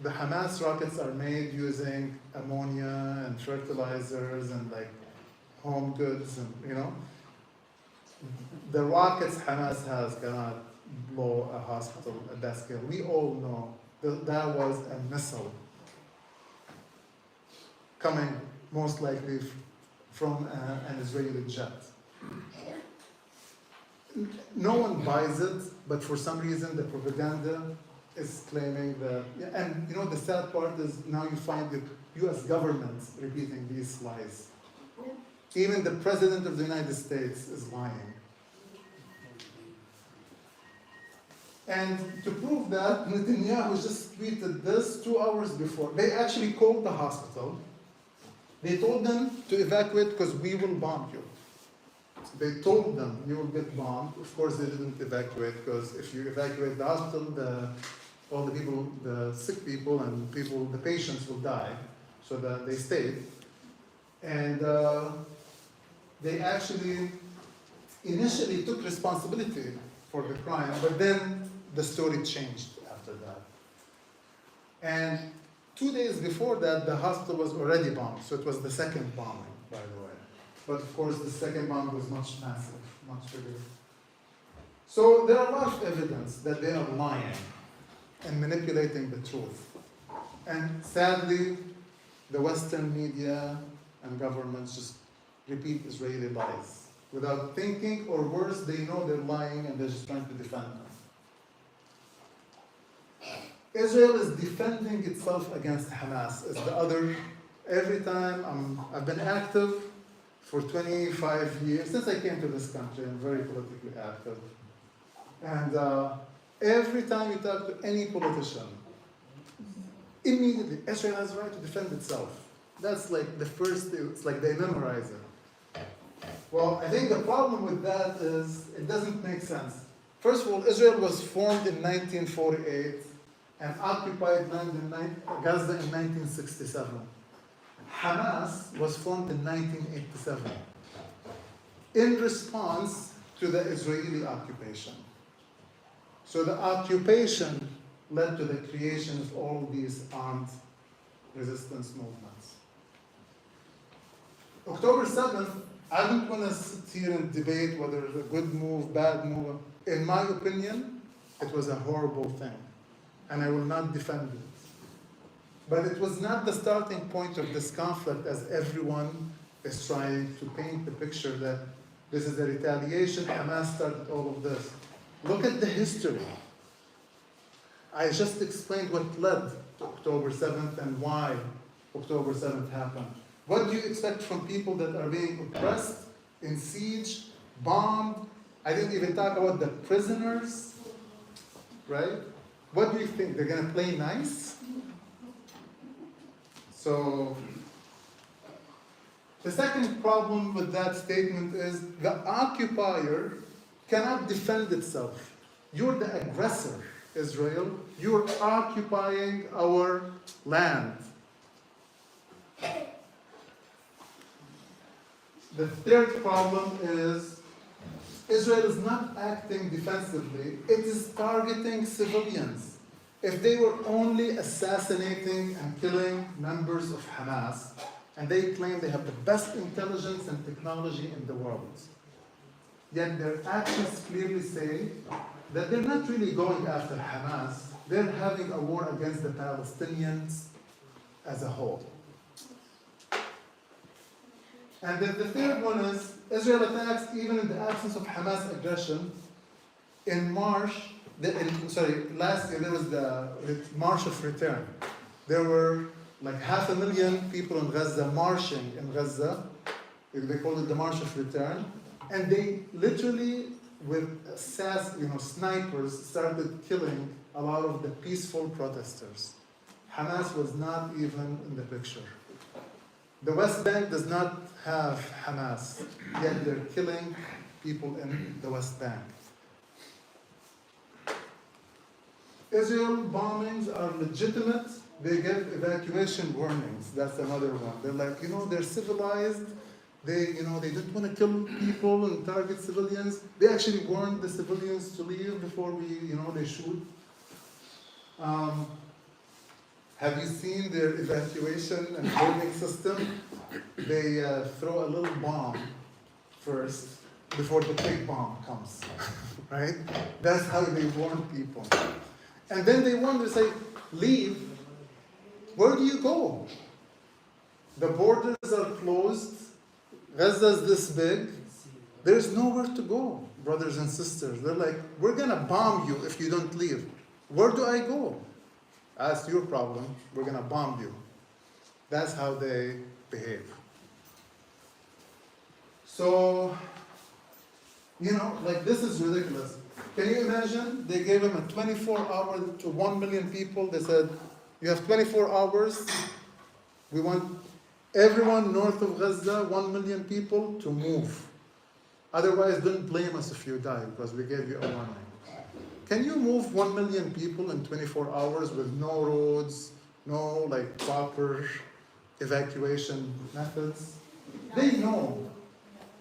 the Hamas rockets are made using ammonia and fertilizers and like home goods and, the rockets Hamas has cannot blow a hospital at that scale. We all know that was a missile coming most likely from an Israeli jet. No one buys it, but for some reason the propaganda is claiming that, and the sad part is now you find the US government repeating these lies. Even the President of the United States is lying. And to prove that, Netanyahu just tweeted this 2 hours before. They actually called the hospital. They told them to evacuate because we will bomb you. They told them you will get bombed. Of course, they didn't evacuate because if you evacuate the hospital, all the people, the sick people and the patients will die. So that they stayed. And they actually initially took responsibility for the crime, but then the story changed after that. And 2 days before that, the hospital was already bombed. So it was the second bombing, by the way. But of course, the second bomb was much massive, much bigger. So there are a lot of evidence that they are lying and manipulating the truth. And sadly, the Western media and governments just repeat Israeli lies. Without thinking, or worse, they know they're lying and they're just trying to defend them. Israel is defending itself against Hamas. As the other, every time I've been active for 25 years, since I came to this country, I'm very politically active. And every time you talk to any politician, immediately, Israel has the right to defend itself. That's like the first thing, it's like they memorize it. Well, I think the problem with that is it doesn't make sense. First of all, Israel was formed in 1948 and occupied Gaza in 1967. Hamas was formed in 1987 in response to the Israeli occupation. So the occupation led to the creation of all these armed resistance movements. October 7th, I don't want to sit here and debate whether it's a good move, bad move. In my opinion, it was a horrible thing, and I will not defend it. But it was not the starting point of this conflict, as everyone is trying to paint the picture that this is a retaliation, Hamas started all of this. Look at the history. I just explained what led October 7th and why October 7th happened. What do you expect from people that are being oppressed, in siege, bombed? I didn't even talk about the prisoners, right? What do you think? They're gonna play nice? So, the second problem with that statement is the occupier cannot defend itself. You're the aggressor, Israel. You're occupying our land. The third problem is Israel is not acting defensively, it is targeting civilians. If they were only assassinating and killing members of Hamas, and they claim they have the best intelligence and technology in the world, yet their actions clearly say that they're not really going after Hamas, they're having a war against the Palestinians as a whole. And then the third one is Israel attacks even in the absence of Hamas aggression. In March, last year there was the March of Return. There were like 500,000 people in Gaza marching in Gaza. They called it the March of Return. And they literally, with snipers, started killing a lot of the peaceful protesters. Hamas was not even in the picture. The West Bank does not have Hamas, yet they're killing people in the West Bank. Israel bombings are legitimate. They give evacuation warnings. That's another one. They're like, they're civilized. They don't want to kill people and target civilians. They actually warned the civilians to leave before they shoot. Have you seen their evacuation and warning system? They throw a little bomb first before the big bomb comes, right? That's how they warn people. And then they want to say, leave. Where do you go? The borders are closed. Gaza's this big. There's nowhere to go, brothers and sisters. They're like, we're going to bomb you if you don't leave. Where do I go? That's your problem. We're going to bomb you. That's how they behave. So, this is ridiculous. Can you imagine? They gave him a 24-hour to 1 million people. They said, you have 24 hours. We want everyone north of Gaza, 1 million people, to move. Otherwise, don't blame us if you die, because we gave you a warning. Can you move 1 million people in 24 hours with no roads, no proper evacuation methods? They know.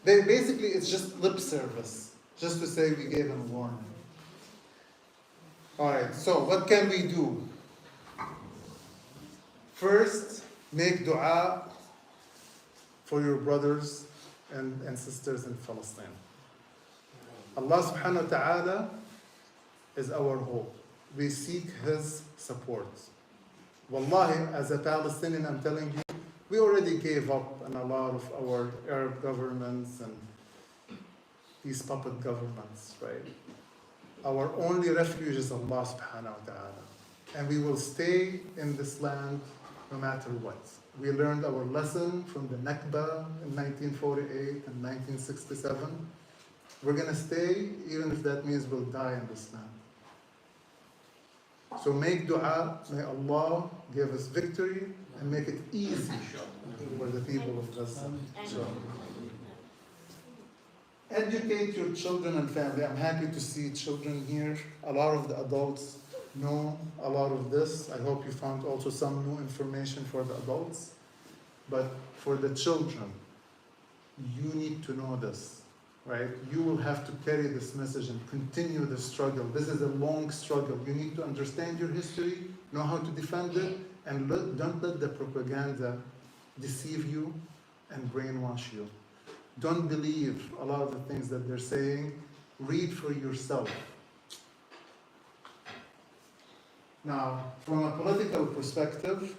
Basically, it's just lip service, just to say we gave them a warning. All right, so what can we do? First, make dua for your brothers and sisters in Palestine. Allah subhanahu wa ta'ala is our hope. We seek His support. Wallahi, as a Palestinian, I'm telling you, we already gave up on a lot of our Arab governments and these puppet governments, right? Our only refuge is Allah subhanahu wa ta'ala. And we will stay in this land no matter what. We learned our lesson from the Nakba in 1948 and 1967. We're going to stay, even if that means we'll die in this land. So make dua, may Allah give us victory and make it easy for the people of Gaza. So, educate your children and family. I'm happy to see children here. A lot of the adults know a lot of this. I hope you found also some new information for the adults. But for the children, you need to know this, right? You will have to carry this message and continue the struggle. This is a long struggle. You need to understand your history, know how to defend it, and don't let the propaganda deceive you and brainwash you. Don't believe a lot of the things that they're saying. Read for yourself. Now, from a political perspective,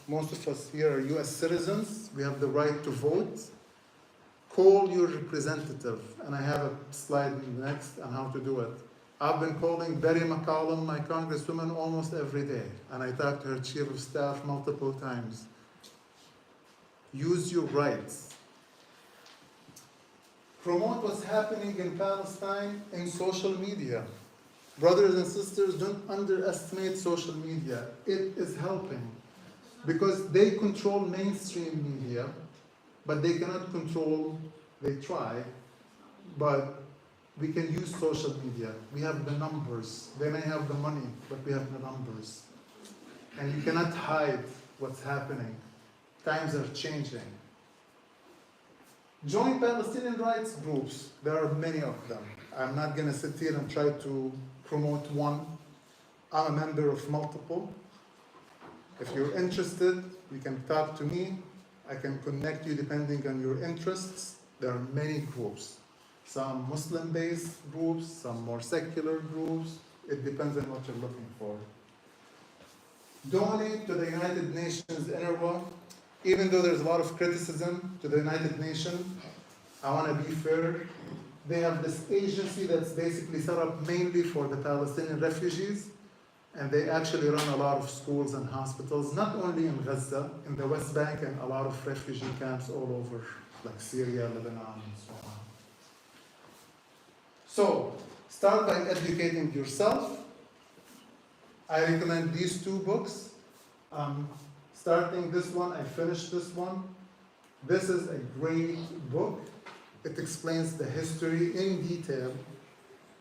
most of us here are US citizens. We have the right to vote. Call your representative, and I have a slide next on how to do it. I've been calling Betty McCollum, my congresswoman, almost every day, and I talked to her chief of staff multiple times. Use your rights. Promote what's happening in Palestine in social media. Brothers and sisters, don't underestimate social media. It is helping because they control mainstream media, but they cannot control, they try, but we can use social media. We have the numbers. They may have the money, but we have the numbers. And you cannot hide what's happening. Times are changing. Join Palestinian rights groups. There are many of them. I'm not going to sit here and try to promote one. I'm a member of multiple. If you're interested, you can talk to me. I can connect you depending on your interests. There are many groups. Some Muslim-based groups, some more secular groups. It depends on what you're looking for. Donate to the United Nations UNRWA. Even though there's a lot of criticism to the United Nations, I want to be fair. They have this agency that's basically set up mainly for the Palestinian refugees, and they actually run a lot of schools and hospitals, not only in Gaza, in the West Bank, and a lot of refugee camps all over, like Syria, Lebanon, and so on. So, start by educating yourself. I recommend these two books. Starting this one, I finished this one. This is a great book. It explains the history in detail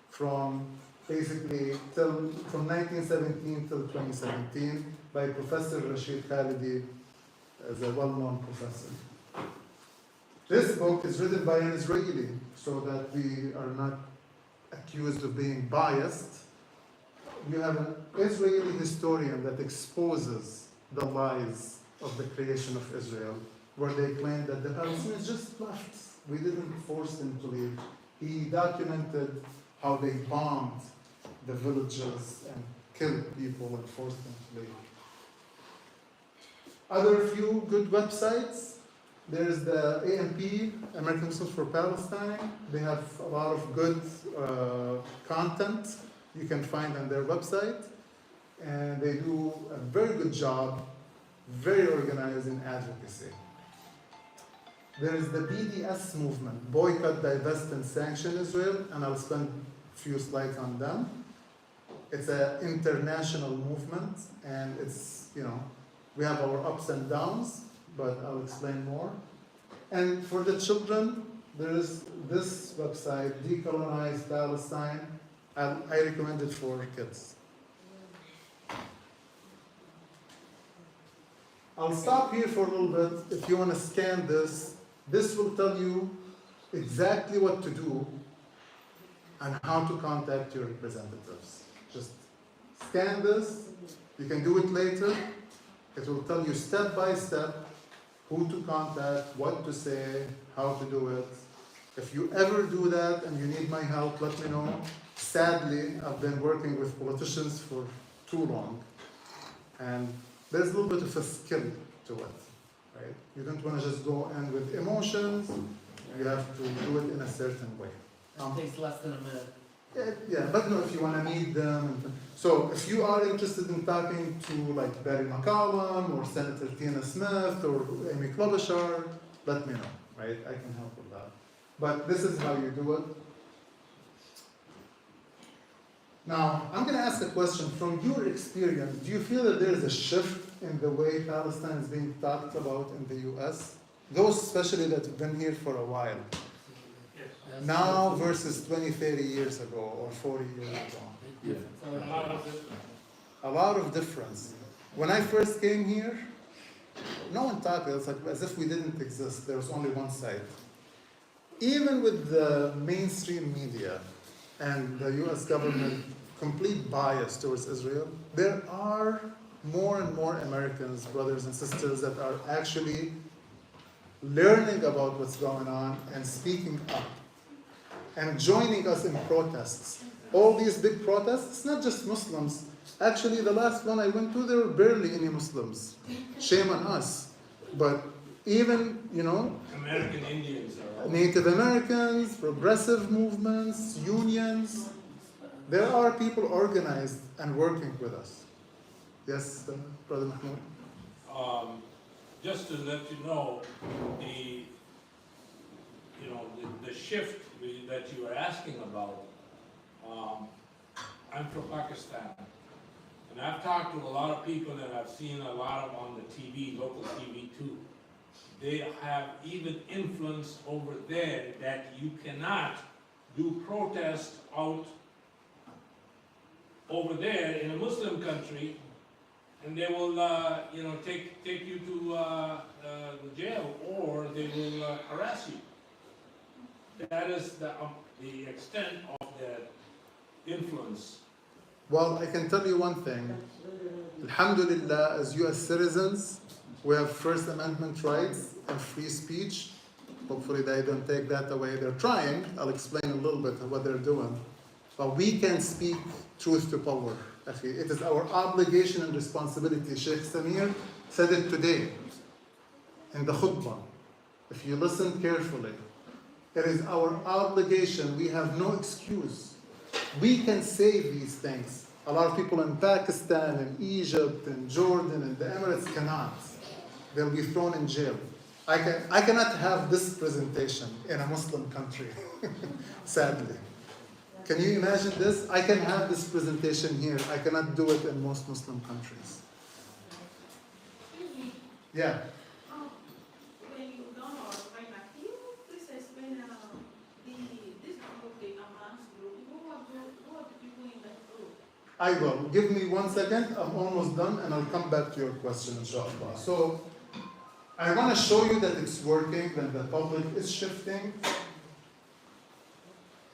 from basically from 1917 till 2017 by Professor Rashid Khalidi, as a well-known professor. This book is written by an Israeli, so that we are not accused of being biased. You have an Israeli historian that exposes the lies of the creation of Israel, where they claim that the Palestinians just left. We didn't force them to leave. He documented how they bombed the villages and killed people and forced them to leave. Other few good websites. There's the AMP, American Muslims for Palestine. They have a lot of good content you can find on their website. And they do a very good job, very organized in advocacy. There is the BDS movement, Boycott, Divest, and Sanction Israel, and I'll spend a few slides on them. It's an international movement, and it's, we have our ups and downs, but I'll explain more. And for the children, there is this website, Decolonize Palestine. I recommend it for kids. I'll stop here for a little bit. If you want to scan this, this will tell you exactly what to do and how to contact your representatives. Just scan this. You can do it later. It will tell you step by step who to contact, what to say, how to do it. If you ever do that and you need my help, let me know. Sadly, I've been working with politicians for too long, and there's a little bit of a skill to it, right? You don't want to just go in with emotions. You have to do it in a certain way. It takes less than a minute. Yeah, but no, if you want to meet them. So if you are interested in talking to like Betty McCollum or Senator Tina Smith or Amy Klobuchar, let me know, right? I can help with that. But this is how you do it. Now, I'm going to ask a question. From your experience, do you feel that there is a shift in the way Palestine is being talked about in the U.S.? Those especially that have been here for a while. Yes. Now versus 20, 30 years ago or 40 years ago. Yeah. A lot of difference. When I first came here, no one talked. It was like as if we didn't exist. There was only one side. Even with the mainstream media and the U.S. government complete bias towards Israel, there are more and more Americans, brothers and sisters, that are actually learning about what's going on and speaking up and joining us in protests. All these big protests, it's not just Muslims. Actually, the last one I went to, there were barely any Muslims. Shame on us. But even, American Indians are all. Native Americans, progressive movements, unions, There are people organized and working with us. Yes, Brother Mahmoud? Just to let you know, the shift that you were asking about, I'm from Pakistan. And I've talked to a lot of people and I've seen a lot of on the TV, local TV too. They have even influence over there that you cannot do protest out over there in a Muslim country, and they will, take you to the jail, or they will harass you. That is the extent of their influence. Well, I can tell you one thing. Alhamdulillah, as US citizens, we have First Amendment rights and free speech. Hopefully they don't take that away. They're trying. I'll explain a little bit of what they're doing. But we can speak truth to power. It is our obligation and responsibility. Sheikh Samir said it today in the khutbah. If you listen carefully, it is our obligation. We have no excuse. We can say these things. A lot of people in Pakistan, in Egypt, in Jordan, in the Emirates cannot. They'll be thrown in jail. I cannot have this presentation in a Muslim country, sadly. Can you imagine this? I can have this presentation here. I cannot do it in most Muslim countries. Yeah. When you don't know right now, can you please explain this group, the Hamas group? Who are the people in that group? I will. Give me 1 second. I'm almost done and I'll come back to your question, inshallah. So, I want to show you that it's working, that the public is shifting.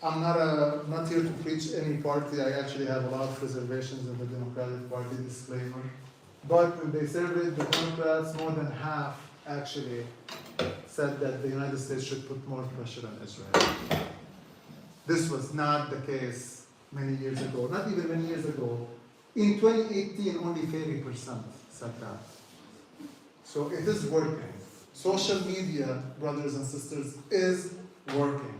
I'm not here to preach any party. I actually have a lot of reservations in the Democratic Party, disclaimer. But when they surveyed the Democrats, more than half actually said that the United States should put more pressure on Israel. This was not the case many years ago, not even many years ago. In 2018, only 30% said that. So it is working. Social media, brothers and sisters, is working.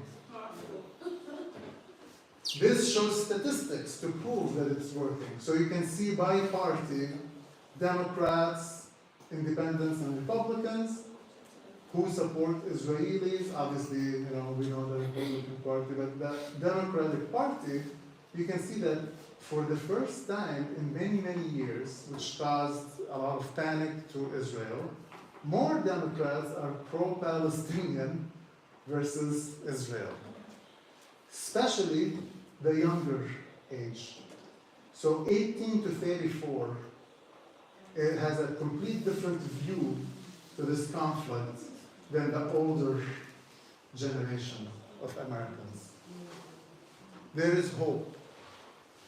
This shows statistics to prove that it's working. So you can see by party, Democrats, Independents, and Republicans who support Israelis. Obviously, we know the Republican Party, but the Democratic Party, you can see that for the first time in many, many years, which caused a lot of panic to Israel, more Democrats are pro-Palestinian versus Israel, especially the younger age. So 18 to 34, it has a complete different view to this conflict than the older generation of Americans. There is hope,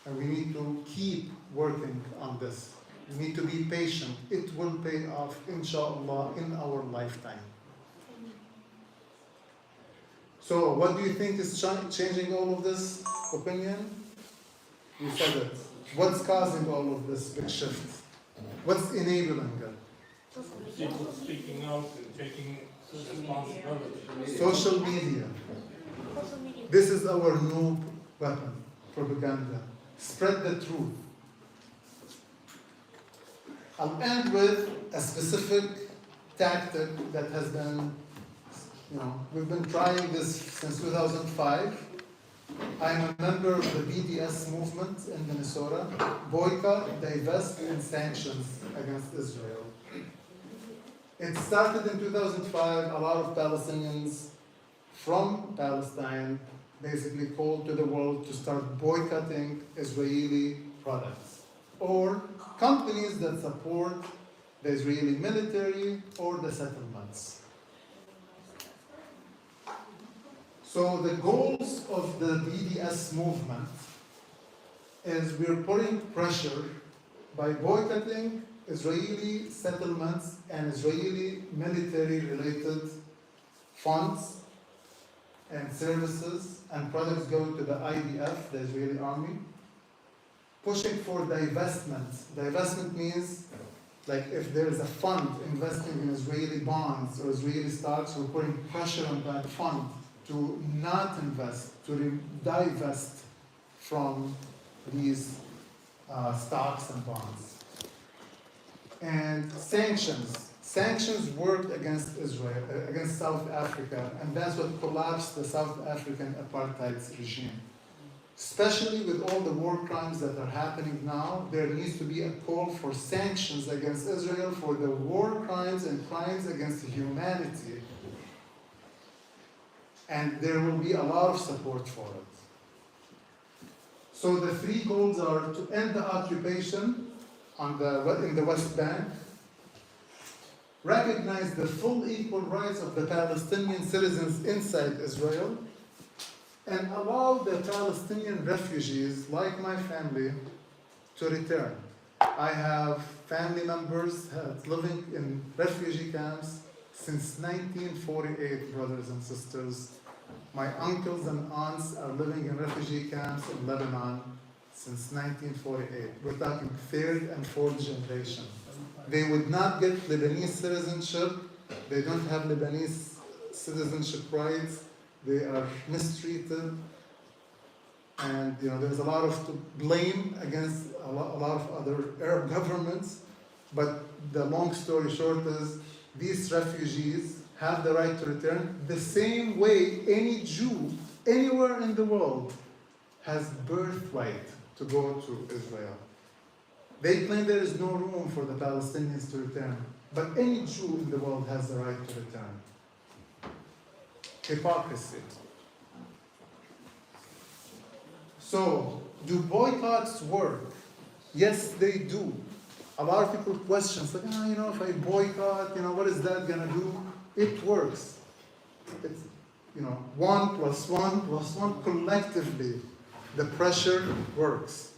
and we need to keep working on this. We need to be patient. It will pay off, inshallah, in our lifetime. So, what do you think is changing all of this opinion? You said it. What's causing all of this big shift? What's enabling it? People speaking out and taking responsibility. Social media. This is our new weapon, propaganda. Spread the truth. I'll end with a specific tactic that has been, we've been trying this since 2005. I'm a member of the BDS movement in Minnesota, boycott, divest, and sanctions against Israel. It started in 2005. A lot of Palestinians from Palestine basically called to the world to start boycotting Israeli products or companies that support the Israeli military or the settlements. So the goals of the BDS movement is we're putting pressure by boycotting Israeli settlements and Israeli military-related funds and services and products going to the IDF, the Israeli army. Pushing for divestment. Divestment means, like, if there is a fund investing in Israeli bonds or Israeli stocks, we're putting pressure on that fund to not invest, to divest from these stocks and bonds. And sanctions worked against Israel, against South Africa, and that's what collapsed the South African apartheid regime. Especially with all the war crimes that are happening now, there needs to be a call for sanctions against Israel for the war crimes and crimes against humanity. And there will be a lot of support for it. So the three goals are to end the occupation in the West Bank, recognize the full equal rights of the Palestinian citizens inside Israel, and allow the Palestinian refugees, like my family, to return. I have family members living in refugee camps since 1948, brothers and sisters. My uncles and aunts are living in refugee camps in Lebanon since 1948. We're talking third and fourth generation. They would not get Lebanese citizenship. They don't have Lebanese citizenship rights. They are mistreated. And there's a lot of blame against a lot of other Arab governments. But the long story short is these refugees have the right to return the same way any Jew anywhere in the world has birthright to go to Israel. They claim there is no room for the Palestinians to return, but any Jew in the world has the right to return. Hypocrisy. So, do boycotts work? Yes, they do. A lot of people question, like, if I boycott, what is that gonna do? It works. It's, 1 + 1 + 1 collectively. The pressure works.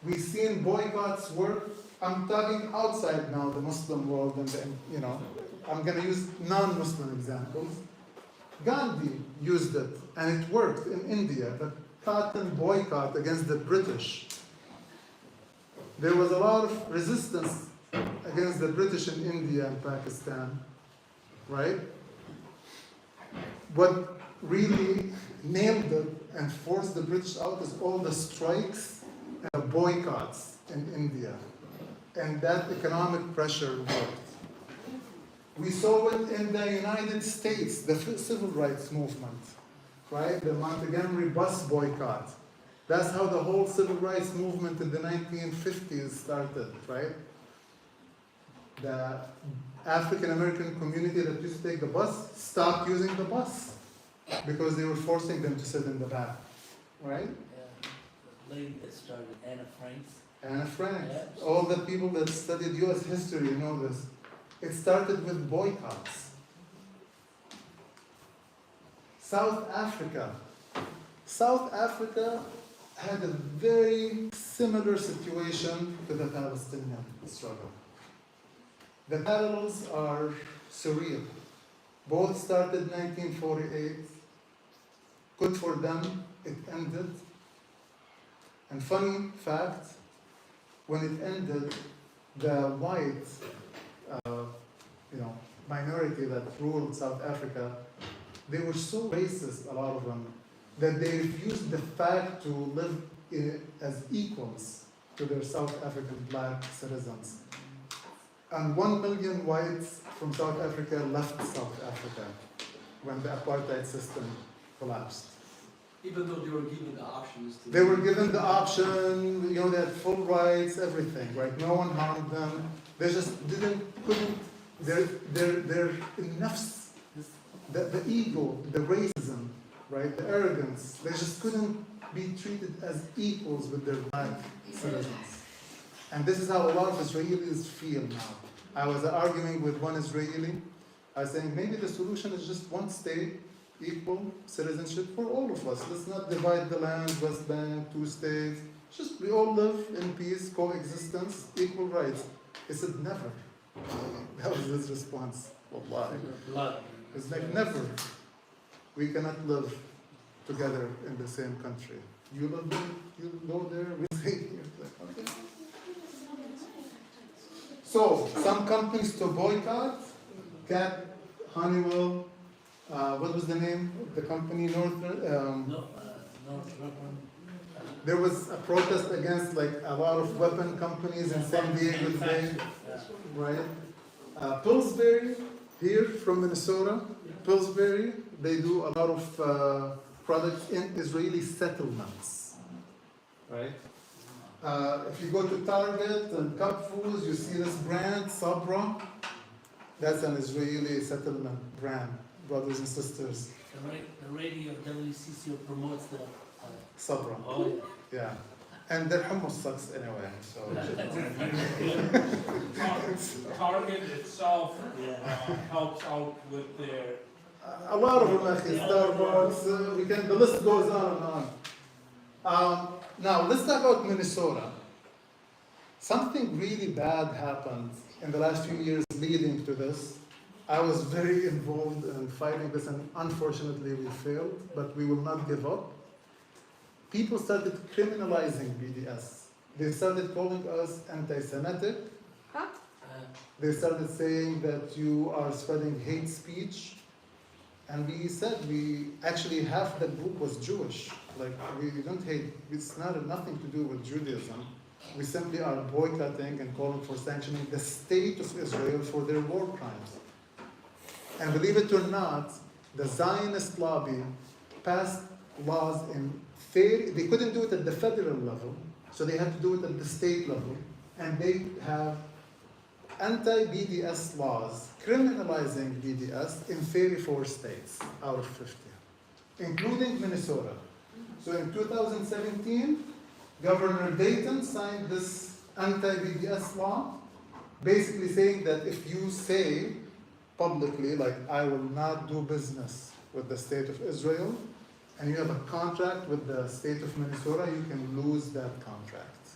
We've seen boycotts work. I'm talking outside now, the Muslim world, and I'm going to use non-Muslim examples. Gandhi used it, and it worked in India. The cotton boycott against the British. There was a lot of resistance against the British in India and Pakistan, right? What really nailed it and forced the British out is all the strikes and boycotts in India. And that economic pressure worked. We saw it in the United States, the civil rights movement, right? The Montgomery bus boycott. That's how the whole civil rights movement in the 1950s started, right? The African American community that used to take the bus stopped using the bus because they were forcing them to sit in the back, right? The lady that started, Anna Franks. Anna Frank. Yeah. All the people that studied U.S. history know this. It started with boycotts. South Africa. South Africa had a very similar situation to the Palestinian struggle. The parallels are surreal. Both started 1948. Good for them, it ended. And funny fact, when it ended, the white minority that ruled South Africa, they were so racist, a lot of them, that they refused the fact to live as equals to their South African black citizens. And 1 million whites from South Africa left South Africa when the apartheid system collapsed. Even though they were given the options to... They were given the option, they had full rights, everything, right? No one harmed them. They just couldn't, their enough, the ego, the racism, right? The arrogance, they just couldn't be treated as equals with their black citizens. And this is how a lot of Israelis feel now. I was arguing with one Israeli. I was saying maybe the solution is just one state, equal citizenship for all of us. Let's not divide the land, West Bank, 2 states. Just we all live in peace, coexistence, equal rights. He said never. That was his response. Wallahi. It's like never. We cannot live together in the same country. You live there, you go there, we stay here. Like, okay. So, some companies to boycott, Cat, Honeywell, what was the name of the company? Northrop, There was a protest against like a lot of weapon companies in San Diego today, right? Pillsbury, here from Minnesota, Pillsbury, they do a lot of products in Israeli settlements, right? If you go to Target and Cup Foods, you see this brand, Sabra. That's an Israeli settlement brand, brothers and sisters. The radio WCCO promotes the. Sabra. Oh, Yeah. And their hummus sucks anyway, so. Target itself yeah. helps out with their, A lot of them, actually, Starbucks, the list goes on and on. Now, let's talk about Minnesota. Something really bad happened in the last few years leading to this. I was very involved in fighting this, and unfortunately we failed, but we will not give up. People started criminalizing BDS. They started calling us anti-Semitic. They started saying that you are spreading hate speech. And we said actually half the group was Jewish. Like, we don't hate, it's nothing to do with Judaism. We simply are boycotting and calling for sanctioning the state of Israel for their war crimes. And believe it or not, the Zionist lobby passed laws they couldn't do it at the federal level, so they had to do it at the state level. And they have anti-BDS laws criminalizing BDS in 34 states out of 50, including Minnesota. So in 2017, Governor Dayton signed this anti-BDS law, basically saying that if you say publicly, like, I will not do business with the state of Israel, and you have a contract with the state of Minnesota, you can lose that contract,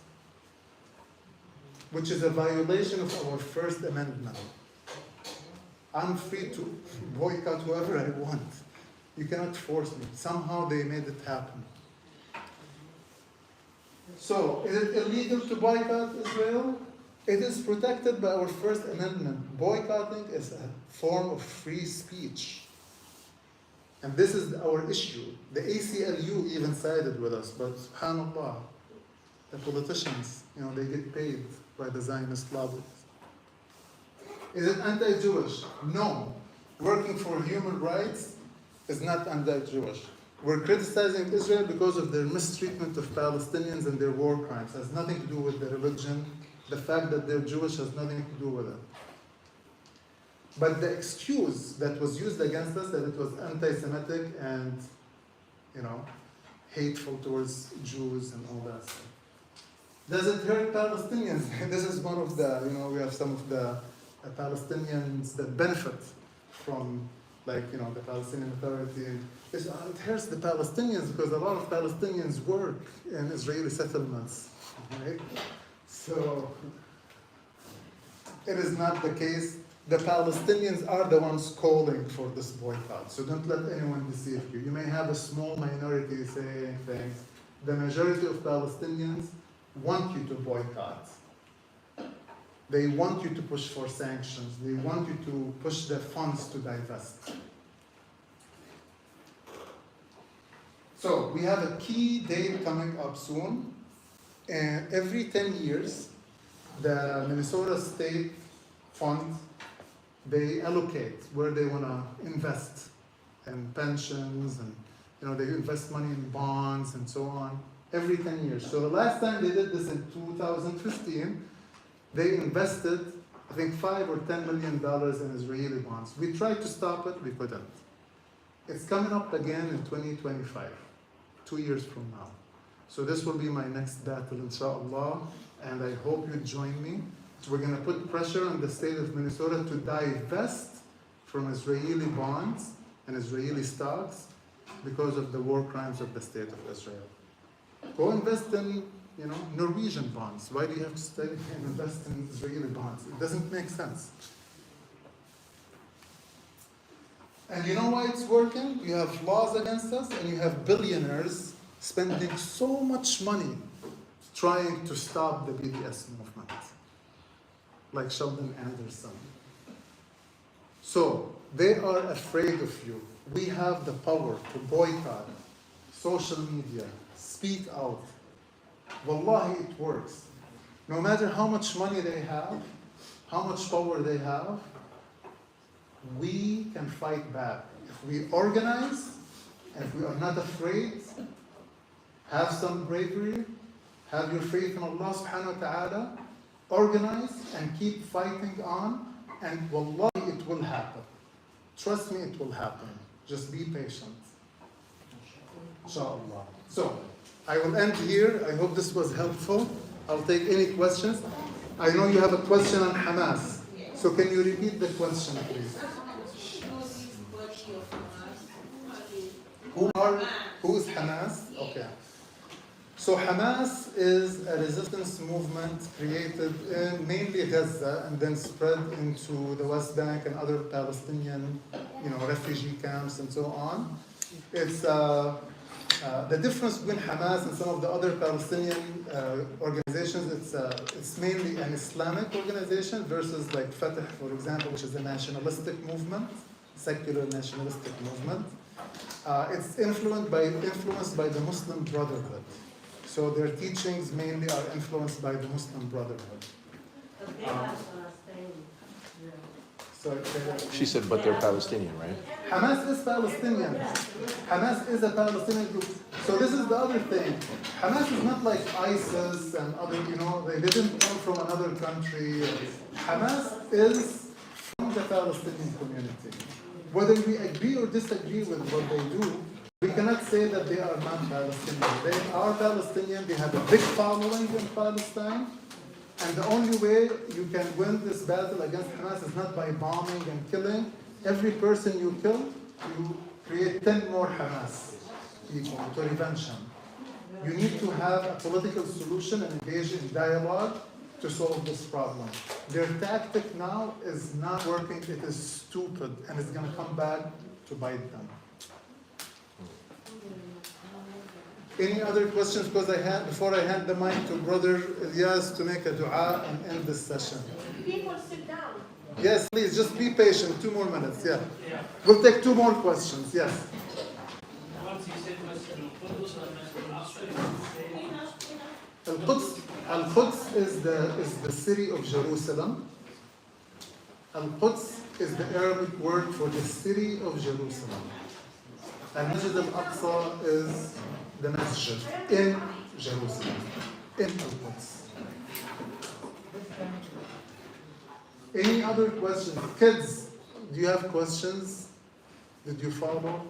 which is a violation of our First Amendment. I'm free to boycott whoever I want. You cannot force me. Somehow they made it happen. So, is it illegal to boycott Israel? It is protected by our First Amendment. Boycotting is a form of free speech. And this is our issue. The ACLU even sided with us, but subhanAllah, the politicians, they get paid by the Zionist lobby. Is it anti-Jewish? No. Working for human rights is not anti-Jewish. We're criticizing Israel because of their mistreatment of Palestinians and their war crimes. It has nothing to do with their religion. The fact that they're Jewish has nothing to do with it. But the excuse that was used against us, that it was anti-Semitic and, hateful towards Jews and all that stuff. Does it hurt Palestinians? This is one of the, we have some of the Palestinians that benefit from, the Palestinian Authority. It hurts the Palestinians because a lot of Palestinians work in Israeli settlements, right? So, it is not the case. The Palestinians are the ones calling for this boycott. So don't let anyone deceive you. You may have a small minority saying things. The majority of Palestinians want you to boycott. They want you to push for sanctions. They want you to push the funds to divest. So we have a key date coming up soon. And every 10 years, the Minnesota State Fund, they allocate where they want to invest in pensions, and they invest money in bonds and so on every 10 years. So the last time they did this in 2015, they invested, I think, $5 or $10 million in Israeli bonds. We tried to stop it, we couldn't. It's coming up again in 2025, 2 years from now. So this will be my next battle, inshallah, and I hope you join me. So we're going to put pressure on the state of Minnesota to divest from Israeli bonds and Israeli stocks because of the war crimes of the state of Israel. Go invest in, Norwegian bonds. Why do you have to stay and invest in Israeli bonds? It doesn't make sense. And you know why it's working? You have laws against us, and you have billionaires spending so much money trying to stop the BDS movement, like Sheldon Anderson. So they are afraid of you. We have the power to boycott social media, speak out, Wallahi, it works. No matter how much money they have, how much power they have, we can fight back. If we organize, and if we are not afraid, have some bravery, have your faith in Allah subhanahu wa ta'ala, organize and keep fighting on, and wallahi, it will happen. Trust me, it will happen. Just be patient. Inshallah. So, I will end here. I hope this was helpful. I'll take any questions. I know you have a question on Hamas. So can you repeat the question, please? Who is Hamas? Okay. So Hamas is a resistance movement created in mainly Gaza and then spread into the West Bank and other Palestinian, refugee camps and so on. It's the difference between Hamas and some of the other Palestinian organizations. It's mainly an Islamic organization versus like Fatah, for example, which is a nationalistic movement, secular nationalistic movement. It's influenced by the Muslim Brotherhood. So their teachings mainly are influenced by the Muslim Brotherhood. She said, but they're Palestinian, right? Hamas is Palestinian. Hamas is a Palestinian group. So this is the other thing. Hamas is not like ISIS and other, they didn't come from another country. Hamas is from the Palestinian community. Whether we agree or disagree with what they do, we cannot say that they are not Palestinian. They are Palestinian. They have a big following in Palestine. And the only way you can win this battle against Hamas is not by bombing and killing. Every person you kill, you create 10 more Hamas people to revenge them. You need to have a political solution and engage in dialogue to solve this problem. Their tactic now is not working. It is stupid, and it's going to come back to bite them. Any other questions? Because before I hand the mic to Brother Ilyas to make a dua and end this session. People sit down. Yes, please, just be patient. 2 more minutes, yeah. We'll take 2 more questions, yes. Al-Quds is the city of Jerusalem. Al-Quds is the Arabic word for the city of Jerusalem. And Masjid al-Aqsa is the masjid in Jerusalem, in Al-Quds. Any other questions? Kids, do you have questions? Did you follow?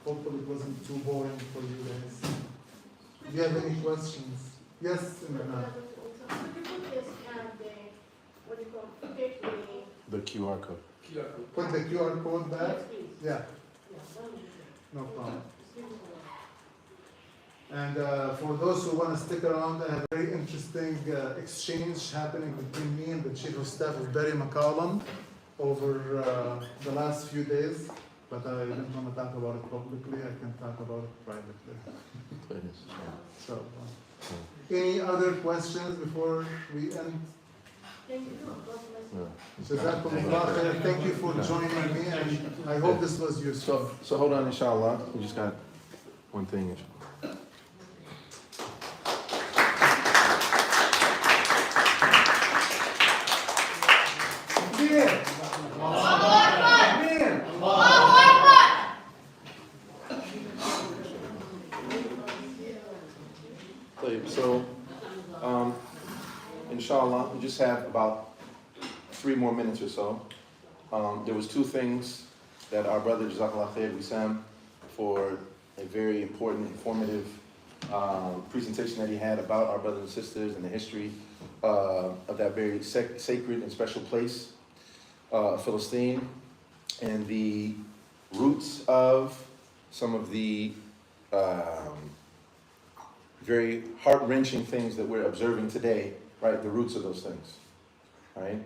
Hopefully it wasn't too boring for you guys. Do you have any questions? Yes, Imran. The QR code. Put the QR code back? Yeah. No problem. And for those who want to stick around, I have a very interesting exchange happening between me and the Chief of Staff of Barry McCollum over the last few days. But I didn't want to talk about it publicly. I can talk about it privately. So, any other questions before we end? Jazakumullah khair. Thank you for joining me, and I hope this was useful. So hold on, inshallah. We just got one thing. So, inshallah, we just have about 3 more minutes or so. There was 2 things that our brother Jazakallah Khair Wissam, for a very important, informative presentation that he had about our brothers and sisters and the history of that very sacred and special place, Palestine, and the roots of some of the very heart-wrenching things that we're observing today, right? The roots of those things, right?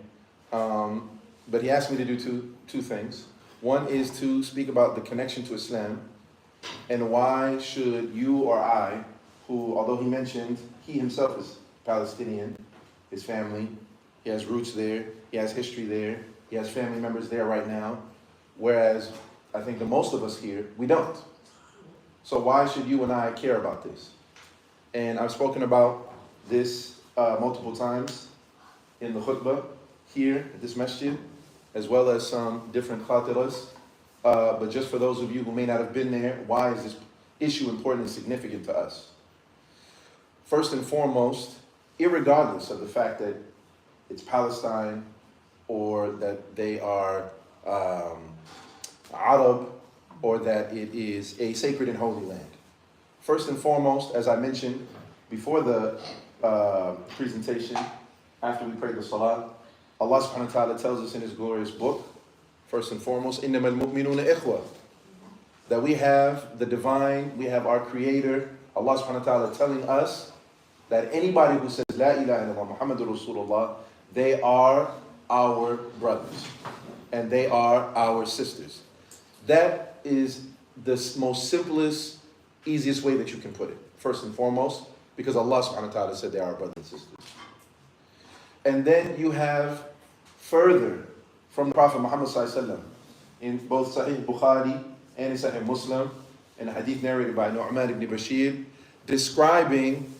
But he asked me to do two things. One is to speak about the connection to Islam, and why should you or I, who, although he mentioned he himself is Palestinian, his family, he has roots there, he has history there, he has family members there right now, whereas I think the most of us here, we don't. So why should you and I care about this? And I've spoken about this multiple times in the khutbah here at this masjid, as well as some different khatiras. But just for those of you who may not have been there, why is this issue important and significant to us? First and foremost, irregardless of the fact that it's Palestine or that they are Arab or that it is a sacred and holy land. First and foremost, as I mentioned before the presentation, after we prayed the salah, Allah subhanahu wa ta'ala tells us in His glorious book, first and foremost, إِنَّمَا الْمُؤْمِنُونَ إِخْوَةً, that we have the divine, we have our creator, Allah subhanahu wa ta'ala telling us that anybody who says, La ilaha illallah Muhammadur Rasulullah, they are our brothers and they are our sisters. That is the most simplest, easiest way that you can put it. First and foremost, because Allah subhanahu wa ta'ala said they are our brothers and sisters. And then you have further from the Prophet Muhammad sallallahu alaihi wasallam in both Sahih Bukhari and in Sahih Muslim, in a hadith narrated by Nu'man ibn Bashir, describing